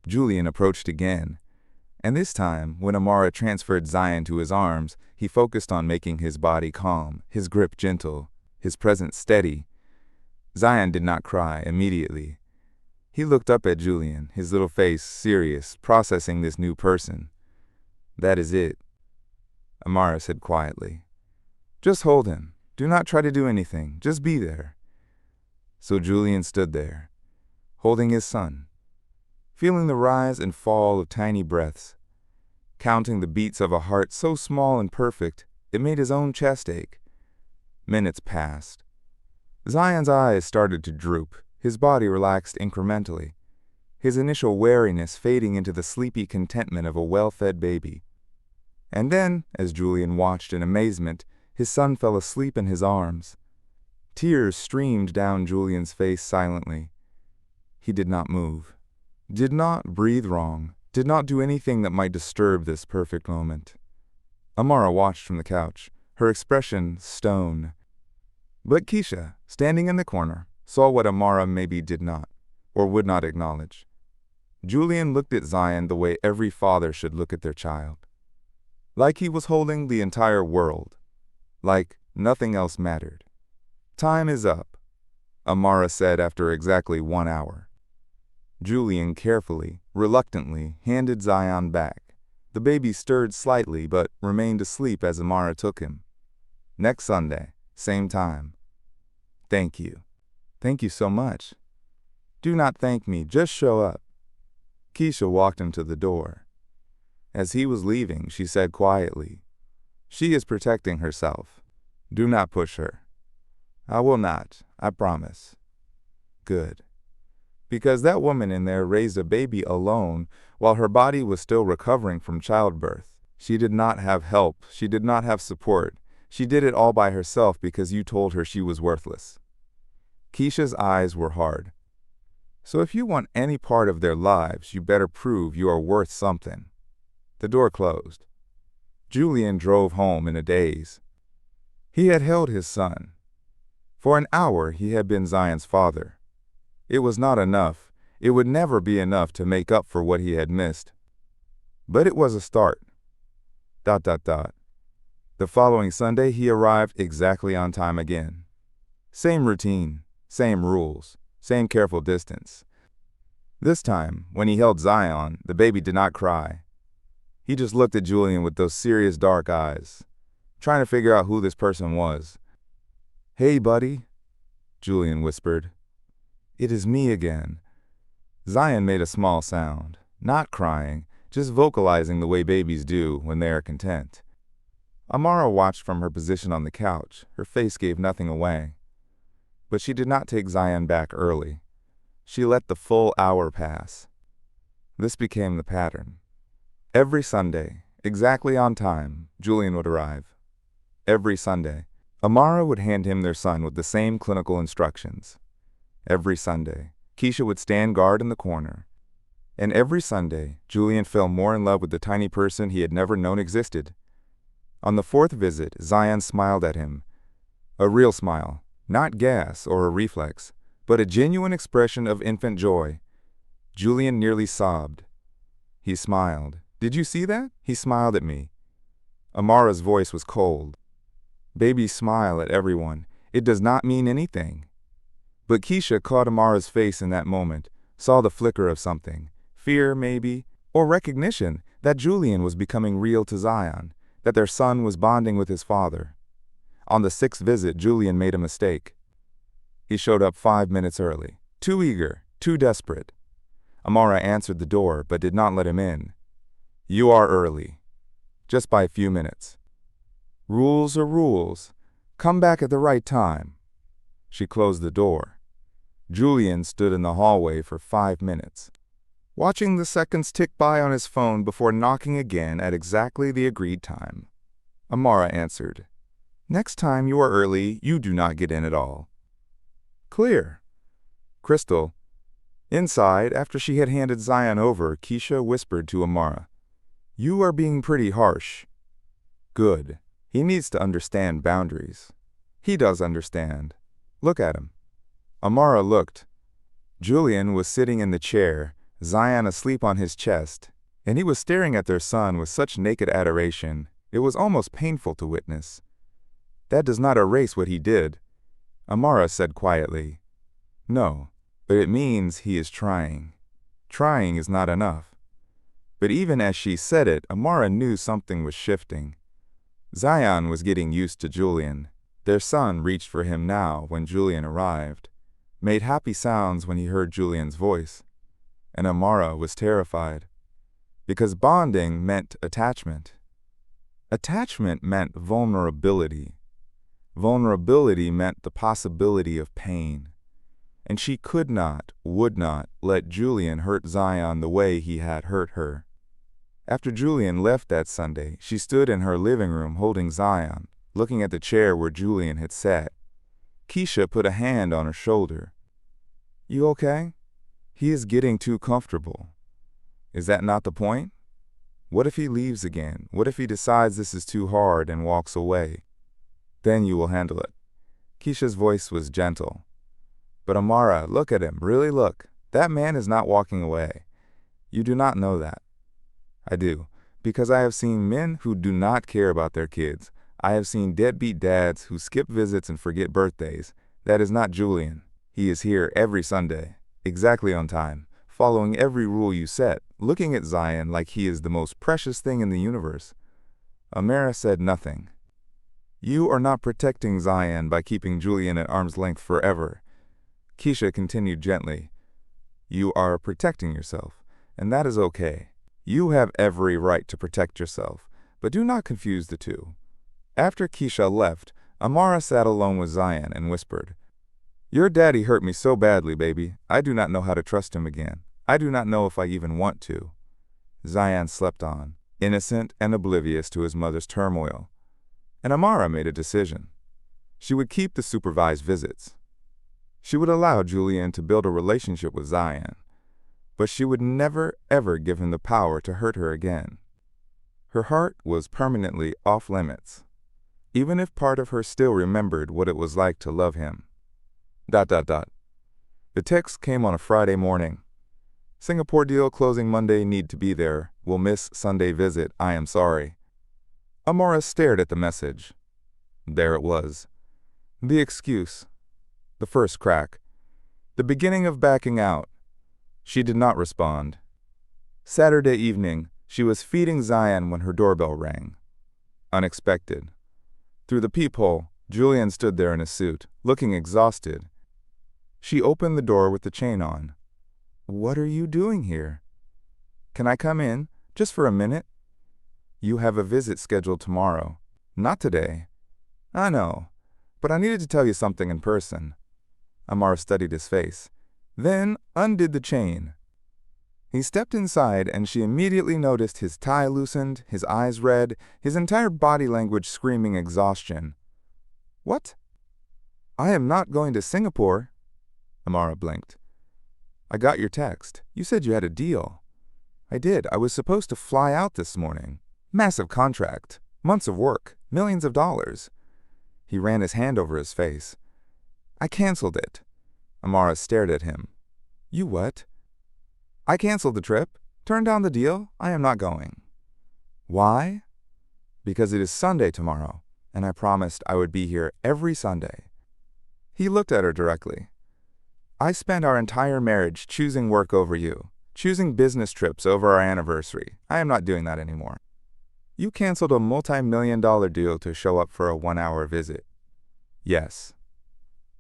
Julian approached again, and this time, when Amara transferred Zion to his arms, he focused on making his body calm, his grip gentle, his presence steady. Zion did not cry immediately. He looked up at Julian, his little face serious, processing this new person. "That is it," Amara said quietly. "Just hold him. Do not try to do anything. Just be there." So Julian stood there, holding his son, feeling the rise and fall of tiny breaths, counting the beats of a heart so small and perfect it made his own chest ache. Minutes passed. Zion's eyes started to droop, his body relaxed incrementally, his initial wariness fading into the sleepy contentment of a well-fed baby. And then, as Julian watched in amazement, his son fell asleep in his arms. Tears streamed down Julian's face silently. He did not move, did not breathe wrong, did not do anything that might disturb this perfect moment. Amara watched from the couch, her expression stone. But Keisha, standing in the corner, saw what Amara maybe did not, or would not acknowledge. Julian looked at Zion the way every father should look at their child. Like he was holding the entire world. Like nothing else mattered. "Time is up," Amara said after exactly 1 hour. Julian carefully, reluctantly, handed Zion back. The baby stirred slightly but remained asleep as Amara took him. "Next Sunday, same time." "Thank you. Thank you so much." "Do not thank me, just show up." Keisha walked him to the door. As he was leaving, she said quietly, "She is protecting herself. Do not push her." "I will not, I promise." "Good." Because that woman in there raised a baby alone while her body was still recovering from childbirth. She did not have help. She did not have support. She did it all by herself because you told her she was worthless. Keisha's eyes were hard. "So if you want any part of their lives, you better prove you are worth something." The door closed. Julian drove home in a daze. He had held his son. For an hour he had been Zion's father. It was not enough. It would never be enough to make up for what he had missed. But it was a start. ... The following Sunday he arrived exactly on time again. Same routine, same rules, same careful distance. This time, when he held Zion, the baby did not cry. He just looked at Julian with those serious dark eyes, trying to figure out who this person was. "Hey, buddy," Julian whispered. "It is me again." Zion made a small sound, not crying, just vocalizing the way babies do when they are content. Amara watched from her position on the couch. Her face gave nothing away. But she did not take Zion back early. She let the full hour pass. This became the pattern. Every Sunday, exactly on time, Julian would arrive. Every Sunday, Amara would hand him their son with the same clinical instructions. Every Sunday, Keisha would stand guard in the corner. And every Sunday, Julian fell more in love with the tiny person he had never known existed. On the fourth visit, Zion smiled at him. A real smile, not gas or a reflex, but a genuine expression of infant joy. Julian nearly sobbed. He smiled. "Did you see that?" He smiled at me. Amara's voice was cold. "Babies smile at everyone. It does not mean anything." But Keisha caught Amara's face in that moment, saw the flicker of something, fear maybe, or recognition that Julian was becoming real to Zion, that their son was bonding with his father. On the sixth visit, Julian made a mistake. He showed up 5 minutes early, too eager, too desperate. Amara answered the door but did not let him in. "You are early." Just by a few minutes. "Rules are rules. Come back at the right time." She closed the door. Julian stood in the hallway for 5 minutes, watching the seconds tick by on his phone before knocking again at exactly the agreed time. Amara answered. "Next time you are early, you do not get in at all." Clear. Crystal. Inside, after she had handed Zion over, Keisha whispered to Amara, "You are being pretty harsh." Good. He needs to understand boundaries. He does understand. Look at him. Amara looked. Julian was sitting in the chair, Zion asleep on his chest, and he was staring at their son with such naked adoration, it was almost painful to witness. "That does not erase what he did," Amara said quietly. "No, but it means he is trying. Trying is not enough." But even as she said it, Amara knew something was shifting. Zion was getting used to Julian. Their son reached for him now when Julian arrived, made happy sounds when he heard Julian's voice. And Amara was terrified, because bonding meant attachment. Attachment meant vulnerability. Vulnerability meant the possibility of pain. And she could not, would not, let Julian hurt Zion the way he had hurt her. After Julian left that Sunday, she stood in her living room holding Zion, looking at the chair where Julian had sat. Keisha put a hand on her shoulder. "You okay? He is getting too comfortable." "Is that not the point? What if he leaves again? What if he decides this is too hard and walks away? Then you will handle it." Keisha's voice was gentle. "But Amara, look at him, really look. That man is not walking away. You do not know that." "I do, because I have seen men who do not care about their kids. I have seen deadbeat dads who skip visits and forget birthdays. That is not Julian. He is here every Sunday, exactly on time, following every rule you set, looking at Zion like he is the most precious thing in the universe." Amara said nothing. "You are not protecting Zion by keeping Julian at arm's length forever." Keisha continued gently. "You are protecting yourself, and that is okay. You have every right to protect yourself, but do not confuse the two." After Keisha left, Amara sat alone with Zion and whispered, "Your daddy hurt me so badly, baby. I do not know how to trust him again. I do not know if I even want to." Zion slept on, innocent and oblivious to his mother's turmoil. And Amara made a decision. She would keep the supervised visits. She would allow Julian to build a relationship with Zion, but she would never, ever give him the power to hurt her again. Her heart was permanently off limits, even if part of her still remembered what it was like to love him. ... The text came on a Friday morning. "Singapore deal closing Monday, need to be there. Will miss Sunday visit, I am sorry." Amara stared at the message. There it was. The excuse. The first crack. The beginning of backing out. She did not respond. Saturday evening, she was feeding Zion when her doorbell rang. Unexpected. Through the peephole, Julian stood there in a suit, looking exhausted. She opened the door with the chain on. "What are you doing here?" "Can I come in, just for a minute?" "You have a visit scheduled tomorrow." "Not today." "I know, but I needed to tell you something in person." Amara studied his face, then undid the chain. He stepped inside and she immediately noticed his tie loosened, his eyes red, his entire body language screaming exhaustion. What? I am not going to Singapore. Amara blinked. I got your text. You said you had a deal. I did. I was supposed to fly out this morning. Massive contract. Months of work. Millions of dollars. He ran his hand over his face. I canceled it. Amara stared at him. You what? I canceled the trip. Turned down the deal. I am not going. Why? Because it is Sunday tomorrow, and I promised I would be here every Sunday. He looked at her directly. I spent our entire marriage choosing work over you, choosing business trips over our anniversary. I am not doing that anymore. You canceled a multi-million-dollar deal to show up for a 1-hour visit. Yes.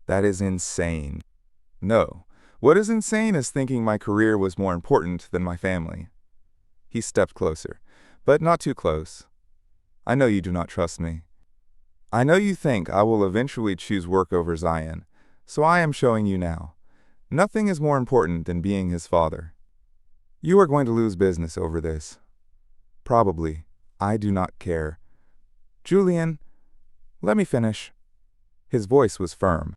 That is insane. No. What is insane is thinking my career was more important than my family. He stepped closer, but not too close. I know you do not trust me. I know you think I will eventually choose work over Zion, so I am showing you now. Nothing is more important than being his father. You are going to lose business over this. Probably. I do not care. Julian, let me finish. His voice was firm.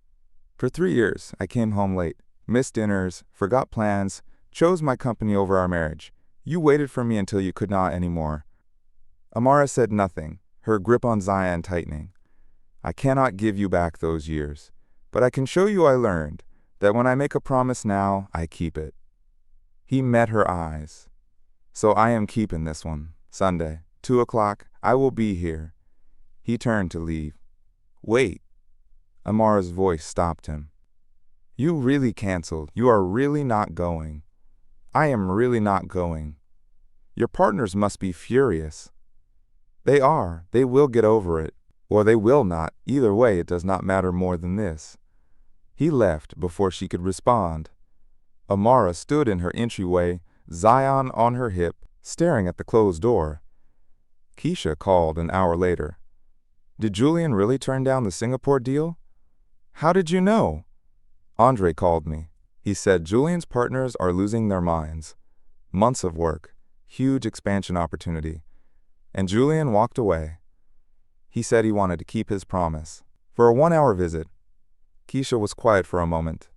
For 3 years, I came home late, missed dinners, forgot plans, chose my company over our marriage. You waited for me until you could not anymore. Amara said nothing, her grip on Zion tightening. I cannot give you back those years, but I can show you I learned that when I make a promise now, I keep it. He met her eyes. So I am keeping this one. Sunday, 2 o'clock, I will be here. He turned to leave. Wait. Amara's voice stopped him. You really canceled. You are really not going. I am really not going. Your partners must be furious. They are. They will get over it. Or they will not. Either way, it does not matter more than this. He left before she could respond. Amara stood in her entryway, Zion on her hip, staring at the closed door. Keisha called an hour later. Did Julian really turn down the Singapore deal? How did you know? Andre called me. He said Julian's partners are losing their minds. Months of work, huge expansion opportunity. And Julian walked away. He said he wanted to keep his promise. For a 1-hour visit. Keisha was quiet for a moment.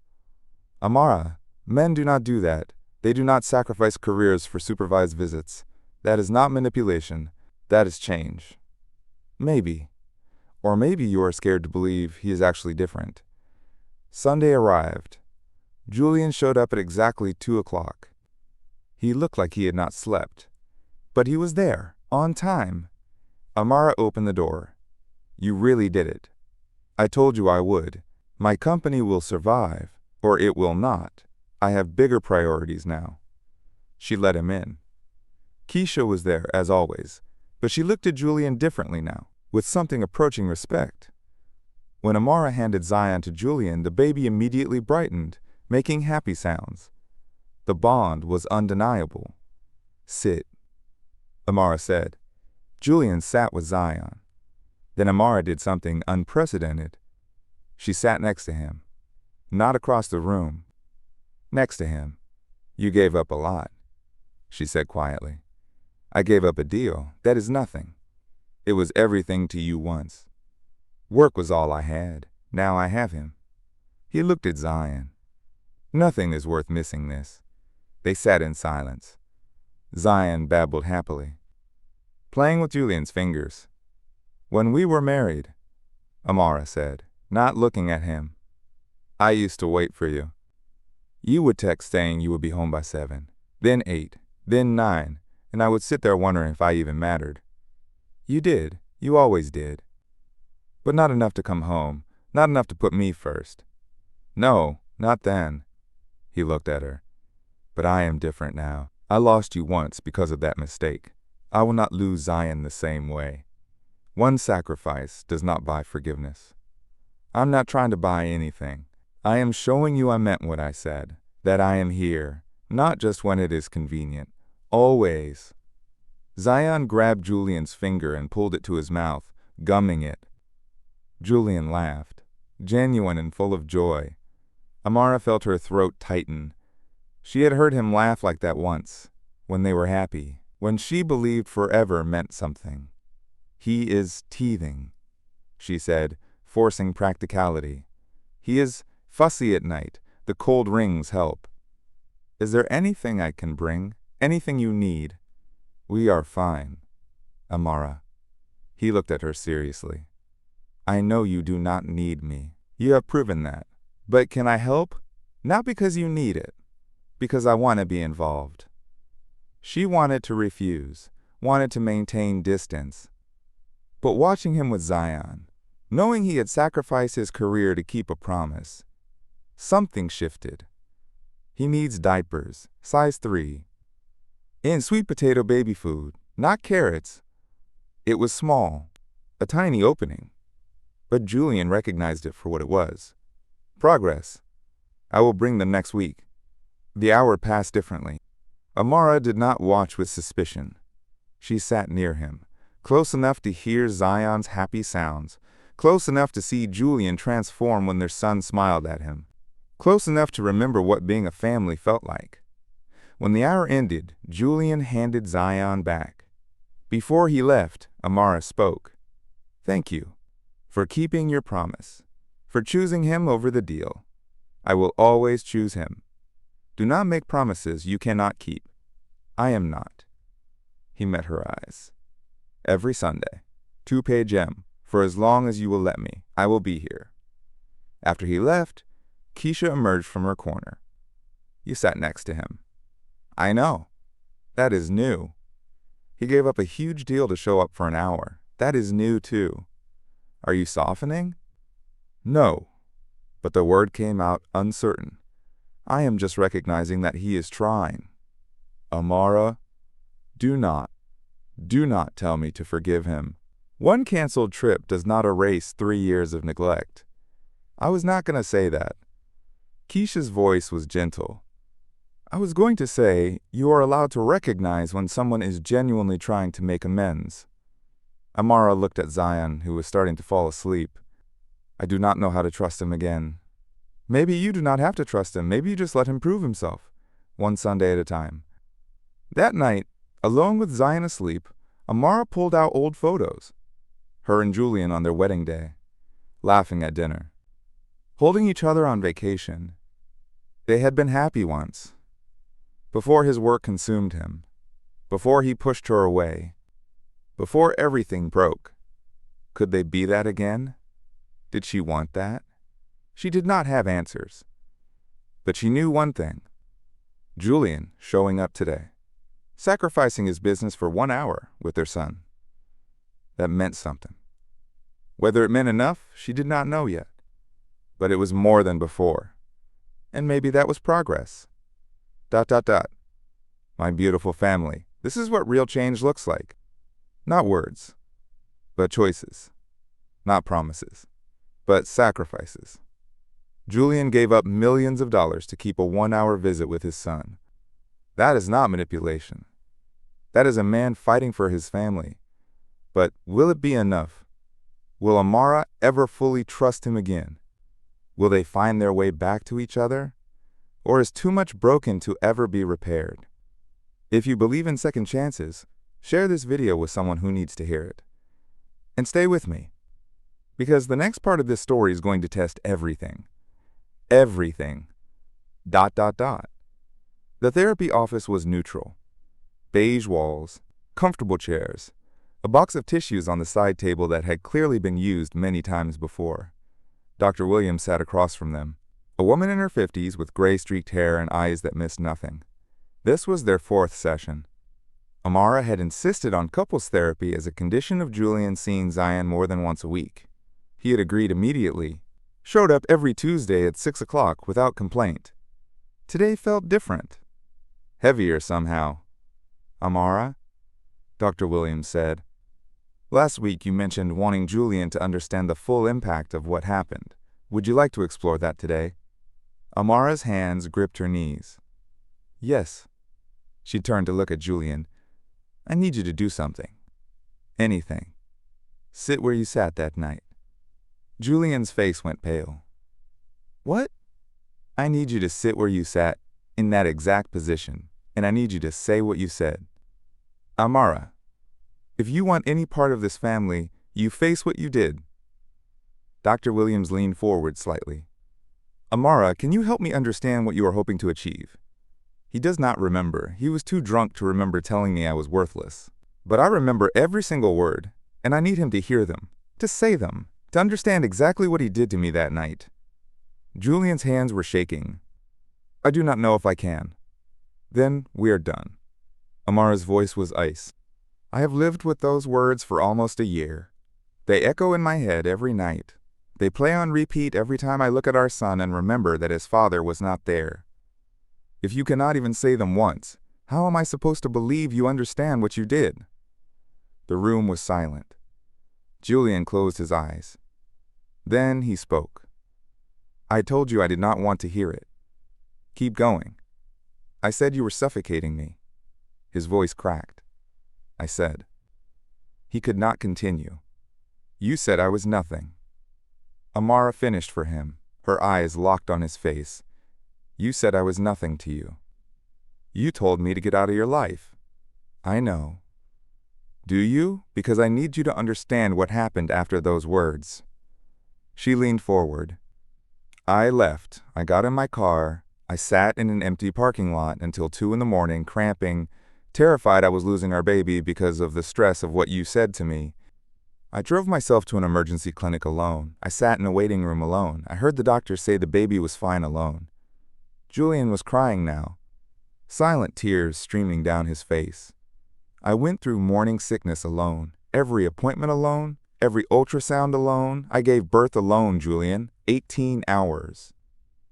Amara, men do not do that. They do not sacrifice careers for supervised visits. That is not manipulation. That is change. Maybe. Or maybe you are scared to believe he is actually different. Sunday arrived. Julian showed up at exactly 2 o'clock. He looked like he had not slept. But he was there, on time. Amara opened the door. You really did it. I told you I would. My company will survive, or it will not. I have bigger priorities now. She let him in. Keisha was there, as always, but she looked at Julian differently now, with something approaching respect. When Amara handed Zion to Julian, the baby immediately brightened, making happy sounds. The bond was undeniable. Sit, Amara said. Julian sat with Zion. Then Amara did something unprecedented. She sat next to him. Not across the room. Next to him. You gave up a lot, she said quietly. I gave up a deal. That is nothing. It was everything to you once. Work was all I had. Now I have him. He looked at Zion. Nothing is worth missing this. They sat in silence. Zion babbled happily, playing with Julian's fingers. When we were married, Amara said, not looking at him, I used to wait for you. You would text saying you would be home by 7, then 8, then 9, and I would sit there wondering if I even mattered. You did. You always did. But not enough to come home, not enough to put me first. No, not then. He looked at her. But I am different now. I lost you once because of that mistake. I will not lose Zion the same way. One sacrifice does not buy forgiveness. I'm not trying to buy anything. I am showing you I meant what I said, that I am here, not just when it is convenient, always. Zion grabbed Julian's finger and pulled it to his mouth, gumming it. Julian laughed, genuine and full of joy. Amara felt her throat tighten. She had heard him laugh like that once, when they were happy, when she believed forever meant something. He is teething, she said, forcing practicality. He is fussy at night. The cold rings help. Is there anything I can bring? Anything you need? We are fine, Amara. He looked at her seriously. I know you do not need me. You have proven that. But can I help? Not because you need it. Because I want to be involved. She wanted to refuse, wanted to maintain distance. But watching him with Zion, knowing he had sacrificed his career to keep a promise, something shifted. He needs diapers, size 3. And sweet potato baby food, not carrots. It was small, a tiny opening. But Julian recognized it for what it was. Progress. I will bring them next week. The hour passed differently. Amara did not watch with suspicion. She sat near him, close enough to hear Zion's happy sounds, close enough to see Julian transform when their son smiled at him, close enough to remember what being a family felt like. When the hour ended, Julian handed Zion back. Before he left, Amara spoke. Thank you for keeping your promise, for choosing him over the deal. I will always choose him. Do not make promises you cannot keep. I am not. He met her eyes. Every Sunday, 2 p.m., for as long as you will let me, I will be here. After he left, Keisha emerged from her corner. You sat next to him. I know. That is new. He gave up a huge deal to show up for an hour. That is new, too. Are you softening? No. But the word came out uncertain. I am just recognizing that he is trying. Amara, do not tell me to forgive him. One canceled trip does not erase 3 years of neglect. I was not going to say that. Keisha's voice was gentle. I was going to say, you are allowed to recognize when someone is genuinely trying to make amends. Amara looked at Zion, who was starting to fall asleep. I do not know how to trust him again. Maybe you do not have to trust him. Maybe you just let him prove himself, one Sunday at a time. That night, alone with Zion asleep, Amara pulled out old photos. Her and Julian on their wedding day, laughing at dinner, holding each other on vacation. They had been happy once. Before his work consumed him, before he pushed her away, before everything broke. Could they be that again? Did she want that? She did not have answers. But she knew one thing. Julian showing up today, sacrificing his business for 1 hour with their son. That meant something. Whether it meant enough, she did not know yet. But it was more than before. And maybe that was progress. ... My beautiful family, this is what real change looks like. Not words, but choices. Not promises, but sacrifices. Julian gave up millions of dollars to keep a 1-hour visit with his son. That is not manipulation. That is a man fighting for his family. But will it be enough? Will Amara ever fully trust him again? Will they find their way back to each other? Or is too much broken to ever be repaired? If you believe in second chances, share this video with someone who needs to hear it. And stay with me, because the next part of this story is going to test everything. Everything. ... The therapy office was neutral. Beige walls, comfortable chairs, a box of tissues on the side table that had clearly been used many times before. Dr. Williams sat across from them, a woman in her 50s with gray-streaked hair and eyes that missed nothing. This was their 4th session. Amara had insisted on couples therapy as a condition of Julian seeing Zion more than once a week. He had agreed immediately, showed up every Tuesday at 6 o'clock without complaint. Today felt different. Heavier somehow. Amara? Dr. Williams said. Last week you mentioned wanting Julian to understand the full impact of what happened. Would you like to explore that today? Amara's hands gripped her knees. Yes. She turned to look at Julian. I need you to do something. Anything. Sit where you sat that night. Julian's face went pale. What? I need you to sit where you sat, in that exact position, and I need you to say what you said. Amara, if you want any part of this family, you face what you did. Dr. Williams leaned forward slightly. Amara, can you help me understand what you are hoping to achieve? He does not remember. He was too drunk to remember telling me I was worthless. But I remember every single word, and I need him to hear them, to say them, to understand exactly what he did to me that night. Julian's hands were shaking. I do not know if I can. Then we are done. Amara's voice was ice. I have lived with those words for almost a year. They echo in my head every night. They play on repeat every time I look at our son and remember that his father was not there. If you cannot even say them once, how am I supposed to believe you understand what you did? The room was silent. Julian closed his eyes. Then he spoke. I told you I did not want to hear it. Keep going. I said you were suffocating me. His voice cracked. I said. He could not continue. You said I was nothing. Amara finished for him, her eyes locked on his face. You said I was nothing to you. You told me to get out of your life. I know. Do you? Because I need you to understand what happened after those words. She leaned forward. I left. I got in my car. I sat in an empty parking lot until 2 a.m, cramping, terrified I was losing our baby because of the stress of what you said to me. I drove myself to an emergency clinic alone. I sat in a waiting room alone. I heard the doctor say the baby was fine alone. Julian was crying now, silent tears streaming down his face. I went through morning sickness alone, every appointment alone, every ultrasound alone. I gave birth alone, Julian, 18 hours.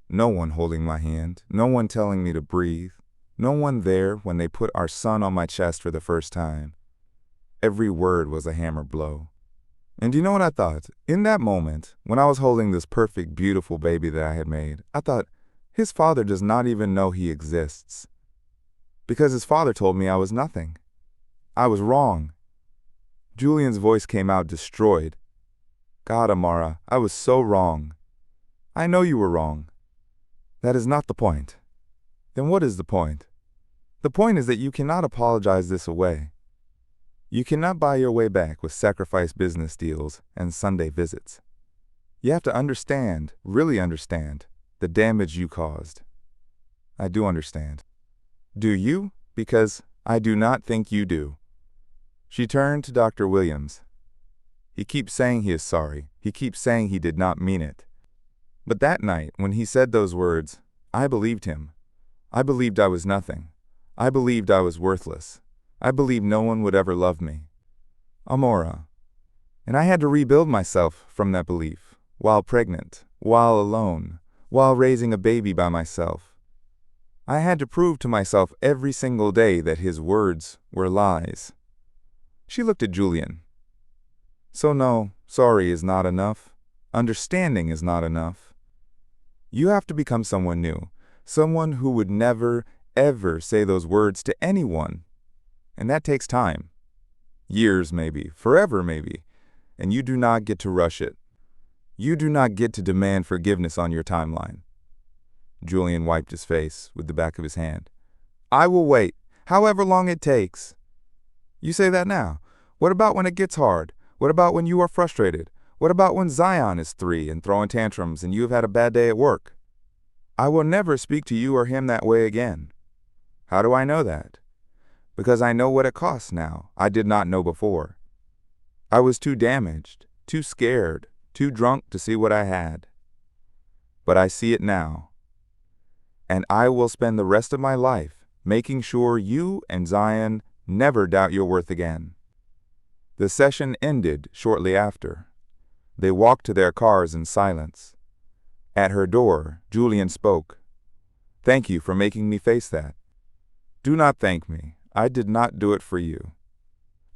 No one holding my hand, no one telling me to breathe, no one there when they put our son on my chest for the first time. Every word was a hammer blow. And you know what I thought? In that moment, when I was holding this perfect, beautiful baby that I had made, I thought, his father does not even know he exists. Because his father told me I was nothing. I was wrong. Julian's voice came out destroyed. God, Amara, I was so wrong. I know you were wrong. That is not the point. Then what is the point? The point is that you cannot apologize this away. You cannot buy your way back with sacrifice business deals and Sunday visits. You have to understand, really understand, the damage you caused. I do understand. Do you? Because I do not think you do. She turned to Dr. Williams. He keeps saying he is sorry. He keeps saying he did not mean it. But that night, when he said those words, I believed him. I believed I was nothing. I believed I was worthless. I believed no one would ever love me. Amora. And I had to rebuild myself from that belief, while pregnant, while alone, while raising a baby by myself. I had to prove to myself every single day that his words were lies. She looked at Julian. So no, sorry is not enough. Understanding is not enough. You have to become someone new, someone who would never, ever say those words to anyone. And that takes time. Years maybe, forever maybe, and you do not get to rush it. You do not get to demand forgiveness on your timeline. Julian wiped his face with the back of his hand. I will wait, however long it takes. You say that now. What about when it gets hard? What about when you are frustrated? What about when Zion is 3 and throwing tantrums and you have had a bad day at work? I will never speak to you or him that way again. How do I know that? Because I know what it costs now. I did not know before. I was too damaged, too scared, too drunk to see what I had. But I see it now. And I will spend the rest of my life making sure you and Zion never doubt your worth again. The session ended shortly after. They walked to their cars in silence. At her door, Julian spoke. Thank you for making me face that. Do not thank me. I did not do it for you.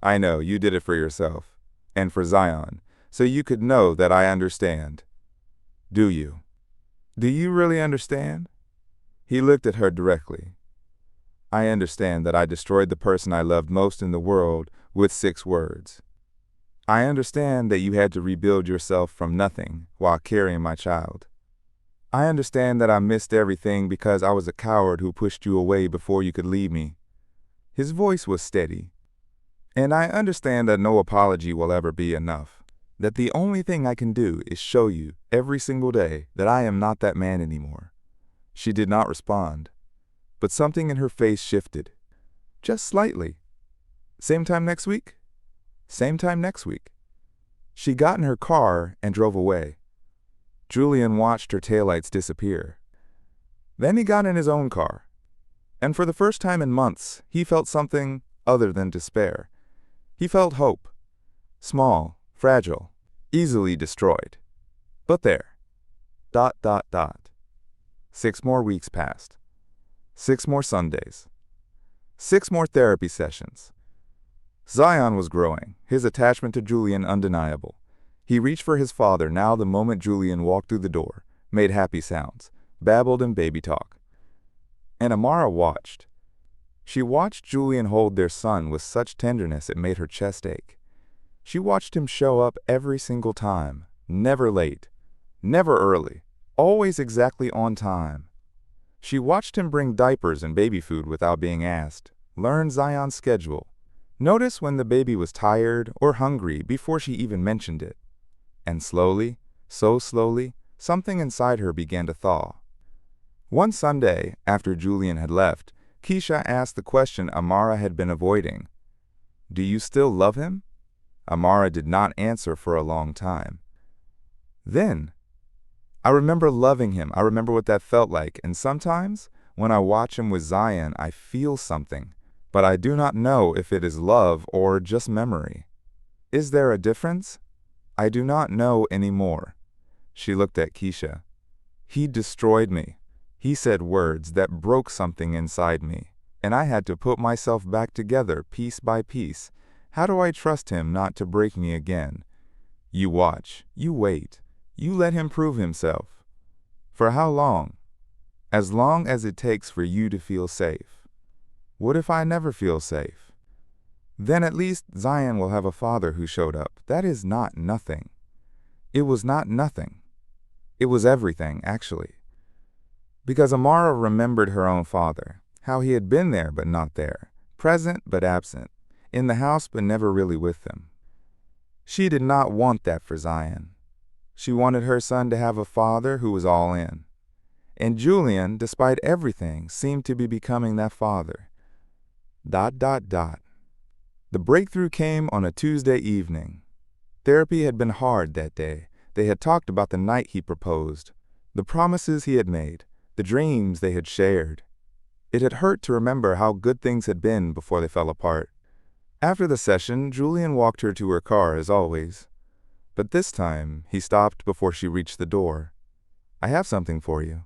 I know you did it for yourself, and for Zion, so you could know that I understand. Do you? Do you really understand? He looked at her directly. I understand that I destroyed the person I loved most in the world with 6 words. I understand that you had to rebuild yourself from nothing while carrying my child. I understand that I missed everything because I was a coward who pushed you away before you could leave me. His voice was steady. And I understand that no apology will ever be enough. That the only thing I can do is show you every single day that I am not that man anymore. She did not respond, but something in her face shifted. Just slightly. Same time next week? Same time next week. She got in her car and drove away. Julian watched her taillights disappear. Then he got in his own car. And for the first time in months, he felt something other than despair. He felt hope. Small, fragile, easily destroyed. But there. ... 6 more weeks passed. 6 more Sundays. 6 more therapy sessions. Zion was growing, his attachment to Julian undeniable. He reached for his father now the moment Julian walked through the door, made happy sounds, babbled in baby talk. And Amara watched. She watched Julian hold their son with such tenderness it made her chest ache. She watched him show up every single time, never late, never early, always exactly on time. She watched him bring diapers and baby food without being asked, learn Zion's schedule, notice when the baby was tired or hungry before she even mentioned it. And slowly, so slowly, something inside her began to thaw. One Sunday, after Julian had left, Keisha asked the question Amara had been avoiding. "Do you still love him?" Amara did not answer for a long time. Then, "I remember loving him. I remember what that felt like. And sometimes, when I watch him with Zion, I feel something. But I do not know if it is love or just memory. Is there a difference? I do not know anymore." She looked at Keisha. "He destroyed me. He said words that broke something inside me, and I had to put myself back together piece by piece. How do I trust him not to break me again? You watch, you wait, you let him prove himself. For how long? As long as it takes for you to feel safe. What if I never feel safe? Then at least Zion will have a father who showed up. That is not nothing. It was not nothing. It was everything, actually. Because Amara remembered her own father, how he had been there but not there, present but absent, in the house but never really with them. She did not want that for Zion. She wanted her son to have a father who was all in. And Julian, despite everything, seemed to be becoming that father. ... The breakthrough came on a Tuesday evening. Therapy had been hard that day. They had talked about the night he proposed, the promises he had made, the dreams they had shared. It had hurt to remember how good things had been before they fell apart. After the session, Julian walked her to her car as always. But this time, he stopped before she reached the door. "I have something for you."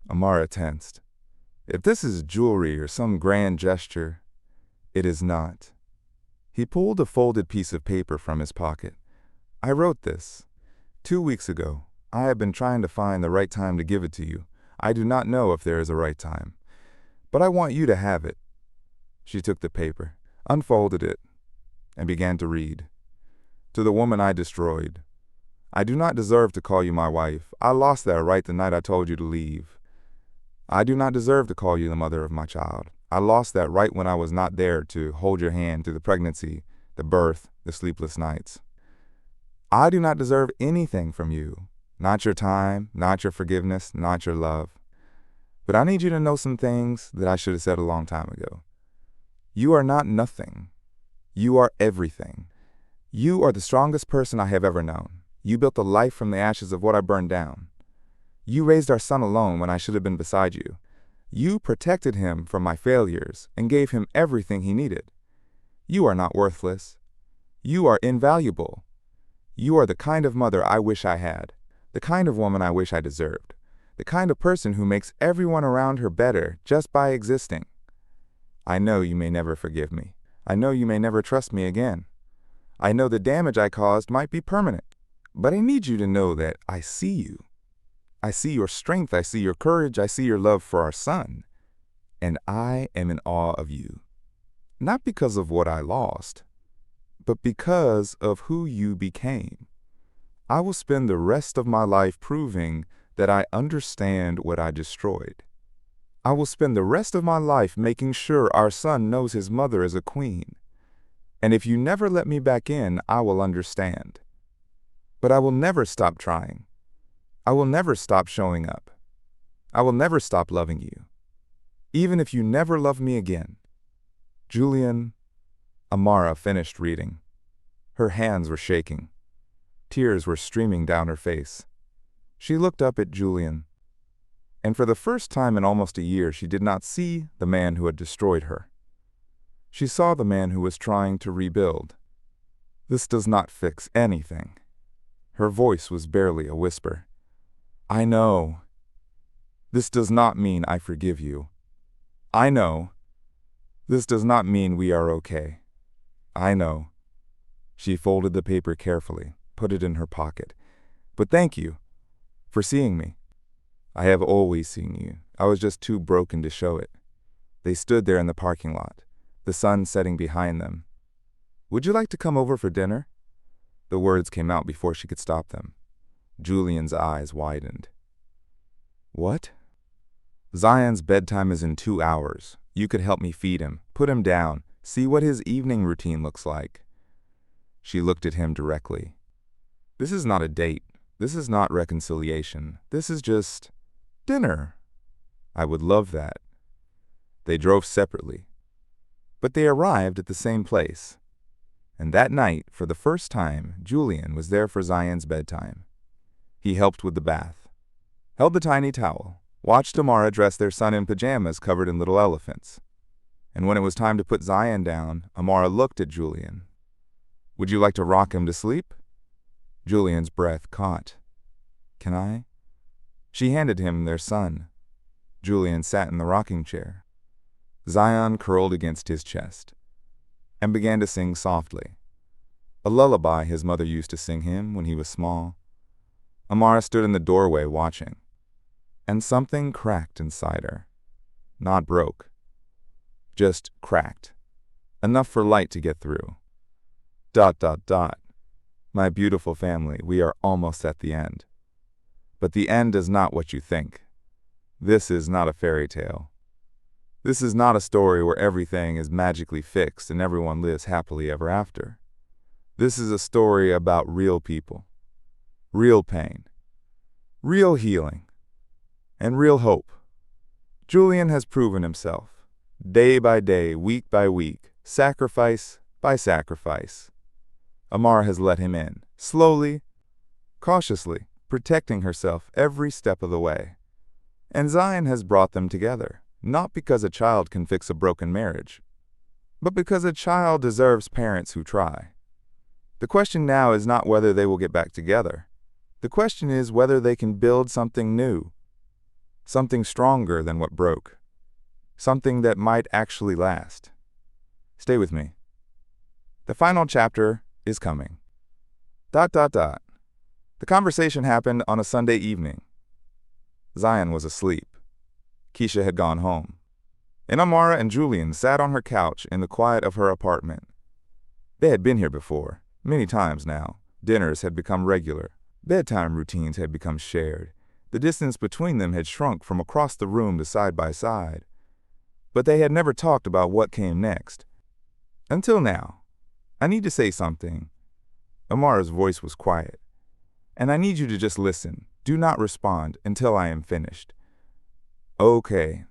Amara tensed. If this is jewelry or some grand gesture, it is not. He pulled a folded piece of paper from his pocket. "I wrote this 2 weeks ago. I have been trying to find the right time to give it to you. I do not know if there is a right time. But I want you to have it." She took the paper, unfolded it, and began to read. "To the woman I destroyed. I do not deserve to call you my wife. I lost that right the night I told you to leave. I do not deserve to call you the mother of my child. I lost that right when I was not there to hold your hand through the pregnancy, the birth, the sleepless nights. I do not deserve anything from you. Not your time, not your forgiveness, not your love. But I need you to know some things that I should have said a long time ago. You are not nothing. You are everything. You are the strongest person I have ever known. You built a life from the ashes of what I burned down. You raised our son alone when I should have been beside you. You protected him from my failures and gave him everything he needed. You are not worthless. You are invaluable. You are the kind of mother I wish I had, the kind of woman I wish I deserved, the kind of person who makes everyone around her better just by existing. I know you may never forgive me. I know you may never trust me again. I know the damage I caused might be permanent, but I need you to know that I see you. I see your strength, I see your courage, I see your love for our son, and I am in awe of you. Not because of what I lost, but because of who you became. I will spend the rest of my life proving that I understand what I destroyed. I will spend the rest of my life making sure our son knows his mother is a queen. And if you never let me back in, I will understand. But I will never stop trying. I will never stop showing up. I will never stop loving you, even if you never love me again. Julian. Amara finished reading. Her hands were shaking. Tears were streaming down her face. She looked up at Julian, and for the first time in almost a year, she did not see the man who had destroyed her. She saw the man who was trying to rebuild. This does not fix anything. Her voice was barely a whisper. I know. This does not mean I forgive you. I know. This does not mean we are okay. I know. She folded the paper carefully, put it in her pocket. But thank you for seeing me. I have always seen you. I was just too broken to show it. They stood there in the parking lot, the sun setting behind them. Would you like to come over for dinner? The words came out before she could stop them. Julian's eyes widened. What? Zion's bedtime is in 2 hours. You could help me feed him, put him down, see what his evening routine looks like. She looked at him directly. This is not a date. This is not reconciliation. This is just dinner. I would love that. They drove separately, but they arrived at the same place. And that night, for the first time, Julian was there for Zion's bedtime. He helped with the bath, held the tiny towel, watched Amara dress their son in pajamas covered in little elephants. And when it was time to put Zion down, Amara looked at Julian. Would you like to rock him to sleep? Julian's breath caught. Can I? She handed him their son. Julian sat in the rocking chair. Zion curled against his chest and began to sing softly, a lullaby his mother used to sing him when he was small. Amara stood in the doorway watching, and something cracked inside her. Not broke, just cracked, enough for light to get through. ... My beautiful family, we are almost at the end. But the end is not what you think. This is not a fairy tale. This is not a story where everything is magically fixed and everyone lives happily ever after. This is a story about real people, real pain, real healing, and real hope. Julian has proven himself, day by day, week by week, sacrifice by sacrifice. Amara has let him in, slowly, cautiously, protecting herself every step of the way. And Zion has brought them together, not because a child can fix a broken marriage, but because a child deserves parents who try. The question now is not whether they will get back together. The question is whether they can build something new, something stronger than what broke, something that might actually last. Stay with me. The final chapter is coming. ... The conversation happened on a Sunday evening. Zion was asleep. Keisha had gone home, and Amara and Julian sat on her couch in the quiet of her apartment. They had been here before, many times now. Dinners had become regular. Bedtime routines had become shared. The distance between them had shrunk from across the room to side by side. But they had never talked about what came next. Until now. I need to say something. Amara's voice was quiet. And I need you to just listen. Do not respond until I am finished. Okay.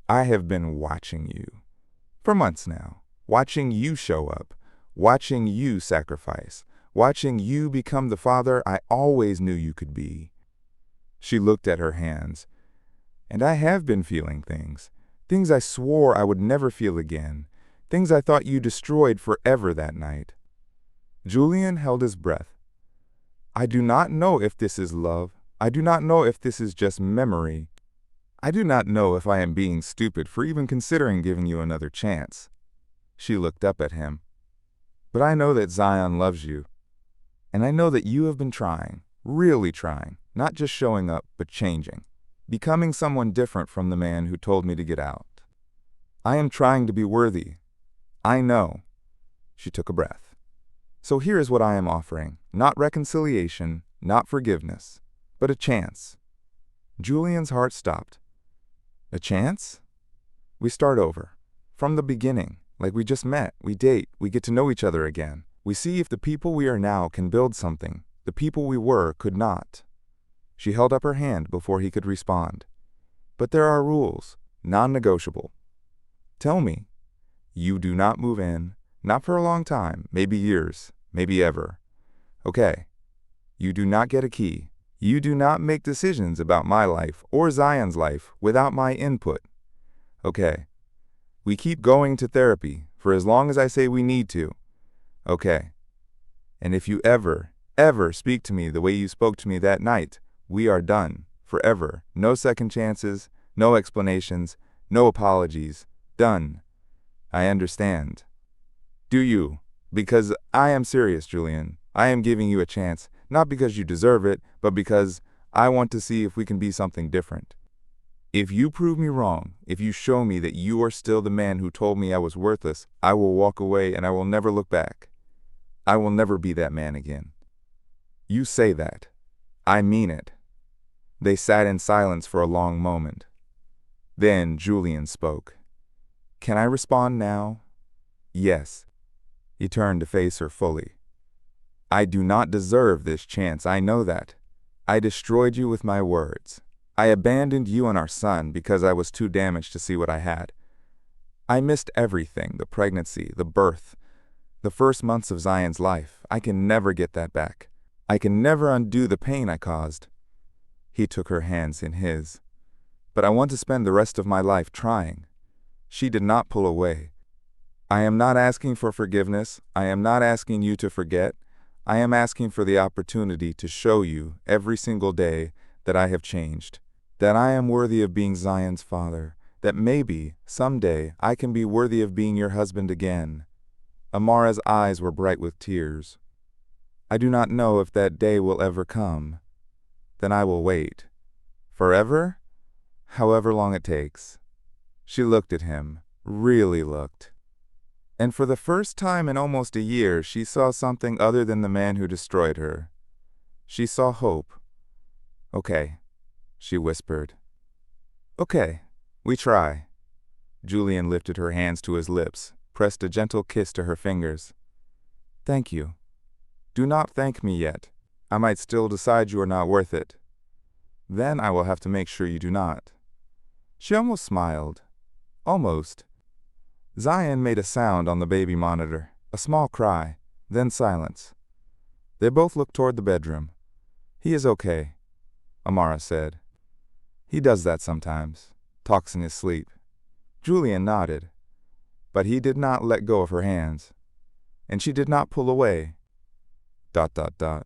I have been watching you for months now. Watching you show up. Watching you sacrifice. Watching you become the father I always knew you could be. She looked at her hands. And I have been feeling things. Things I swore I would never feel again. Things I thought you destroyed forever that night. Julian held his breath. I do not know if this is love. I do not know if this is just memory. I do not know if I am being stupid for even considering giving you another chance. She looked up at him. But I know that Zion loves you. And I know that you have been trying, really trying, not just showing up, but changing, becoming someone different from the man who told me to get out. I am trying to be worthy. I know. She took a breath. So here is what I am offering. Not reconciliation, not forgiveness, but a chance. Julian's heart stopped. A chance? We start over. From the beginning, like we just met, we date, we get to know each other again. We see if the people we are now can build something the people we were could not. She held up her hand before he could respond. But there are rules, non-negotiable. Tell me. You do not move in, not for a long time, maybe years, maybe ever. Okay. You do not get a key. You do not make decisions about my life or Zion's life without my input. Okay. We keep going to therapy for as long as I say we need to. Okay. And if you ever speak to me the way you spoke to me that night, we are done, forever. No second chances, no explanations, no apologies. Done. I understand. Do you? Because I am serious, Julian. I am giving you a chance, not because you deserve it, but because I want to see if we can be something different. If you prove me wrong, if you show me that you are still the man who told me I was worthless, I will walk away and I will never look back. I will never be that man again. You say that. I mean it. They sat in silence for a long moment. Then Julian spoke. Can I respond now? Yes. He turned to face her fully. I do not deserve this chance, I know that. I destroyed you with my words. I abandoned you and our son because I was too damaged to see what I had. I missed everything, the pregnancy, the birth, the first months of Zion's life. I can never get that back. I can never undo the pain I caused. He took her hands in his. But I want to spend the rest of my life trying. She did not pull away. I am not asking for forgiveness. I am not asking you to forget. I am asking for the opportunity to show you every single day that I have changed, that I am worthy of being Zion's father, that maybe, someday, I can be worthy of being your husband again. Amara's eyes were bright with tears. I do not know if that day will ever come. Then I will wait. Forever? However long it takes. She looked at him, really looked. And for the first time in almost a year, she saw something other than the man who destroyed her. She saw hope. Okay, she whispered. Okay, we try. Julian lifted her hands to his lips, pressed a gentle kiss to her fingers. Thank you. Do not thank me yet. I might still decide you are not worth it. Then I will have to make sure you do not. She almost smiled. Almost. Zion made a sound on the baby monitor, a small cry, then silence. They both looked toward the bedroom. He is okay, Amara said. He does that sometimes, talks in his sleep. Julian nodded, but he did not let go of her hands, and she did not pull away. ... The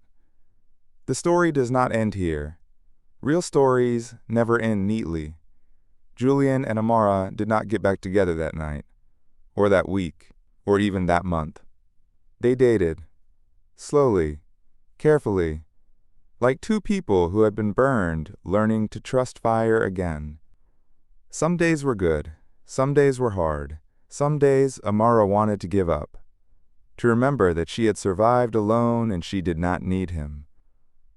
story does not end here. Real stories never end neatly. Julian and Amara did not get back together that night, or that week, or even that month. They dated, slowly, carefully, like two people who had been burned, learning to trust fire again. Some days were good, some days were hard, some days Amara wanted to give up, to remember that she had survived alone and she did not need him.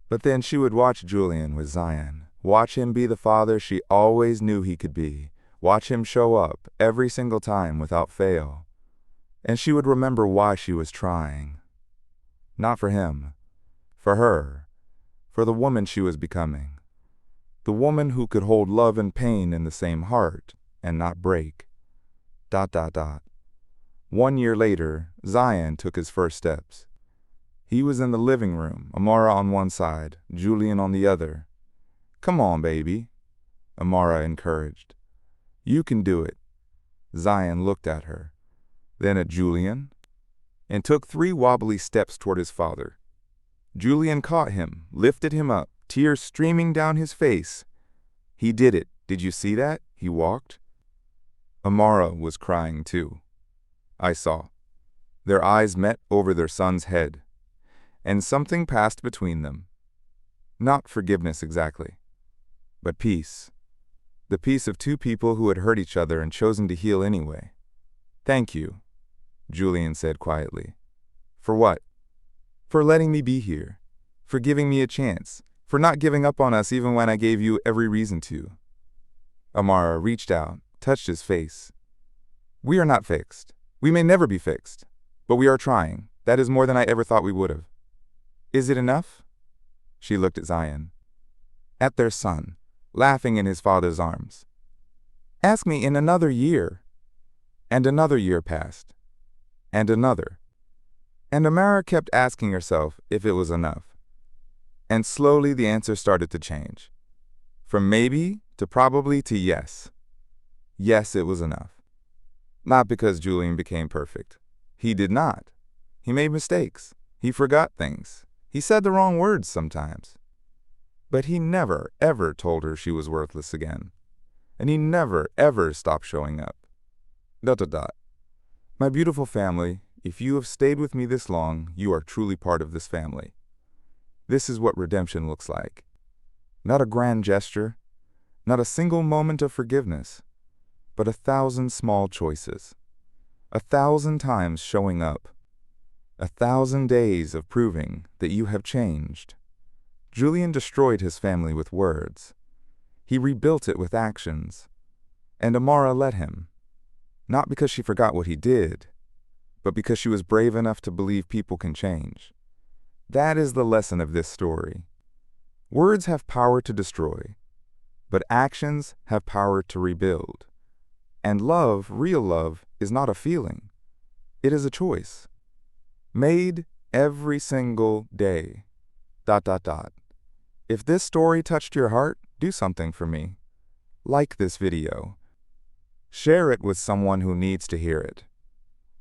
But then she would watch Julian with Zion, watch him be the father she always knew he could be, watch him show up every single time without fail. And she would remember why she was trying. Not for him, for her, for the woman she was becoming. The woman who could hold love and pain in the same heart and not break. ... 1 year later, Zion took his first steps. He was in the living room, Amara on one side, Julian on the other. Come on, baby, Amara encouraged. You can do it. Zion looked at her, then at Julian, and took 3 wobbly steps toward his father. Julian caught him, lifted him up, tears streaming down his face. He did it. Did you see that? He walked. Amara was crying too. I saw. Their eyes met over their son's head, and something passed between them. Not forgiveness exactly, but peace. The peace of 2 people who had hurt each other and chosen to heal anyway. Thank you, Julian said quietly. For what? For letting me be here, for giving me a chance, for not giving up on us even when I gave you every reason to. Amara reached out, touched his face. We are not fixed. We may never be fixed, but we are trying. That is more than I ever thought we would have. Is it enough? She looked at Zion, at their son, laughing in his father's arms. Ask me in another year. And another year passed. And another. And Amara kept asking herself if it was enough. And slowly the answer started to change. From maybe to probably to yes. Yes, it was enough. Not because Julian became perfect. He did not. He made mistakes. He forgot things. He said the wrong words sometimes. But he never, ever told her she was worthless again. And he never, ever stopped showing up. ... My beautiful family, if you have stayed with me this long, you are truly part of this family. This is what redemption looks like. Not a grand gesture, not a single moment of forgiveness, but 1,000 small choices, 1,000 times showing up, 1,000 days of proving that you have changed. Julian destroyed his family with words. He rebuilt it with actions. And Amara let him. Not because she forgot what he did, but because she was brave enough to believe people can change. That is the lesson of this story. Words have power to destroy, but actions have power to rebuild. And love, real love, is not a feeling. It is a choice. Made every single day. ... If this story touched your heart, do something for me. Like this video. Share it with someone who needs to hear it.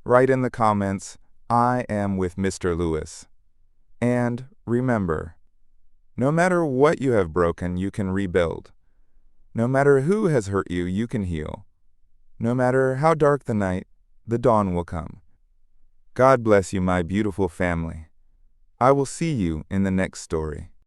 Write in the comments, I am with Mr. Lewis. And remember, no matter what you have broken, you can rebuild. No matter who has hurt you, you can heal. No matter how dark the night, the dawn will come. God bless you, my beautiful family. I will see you in the next story.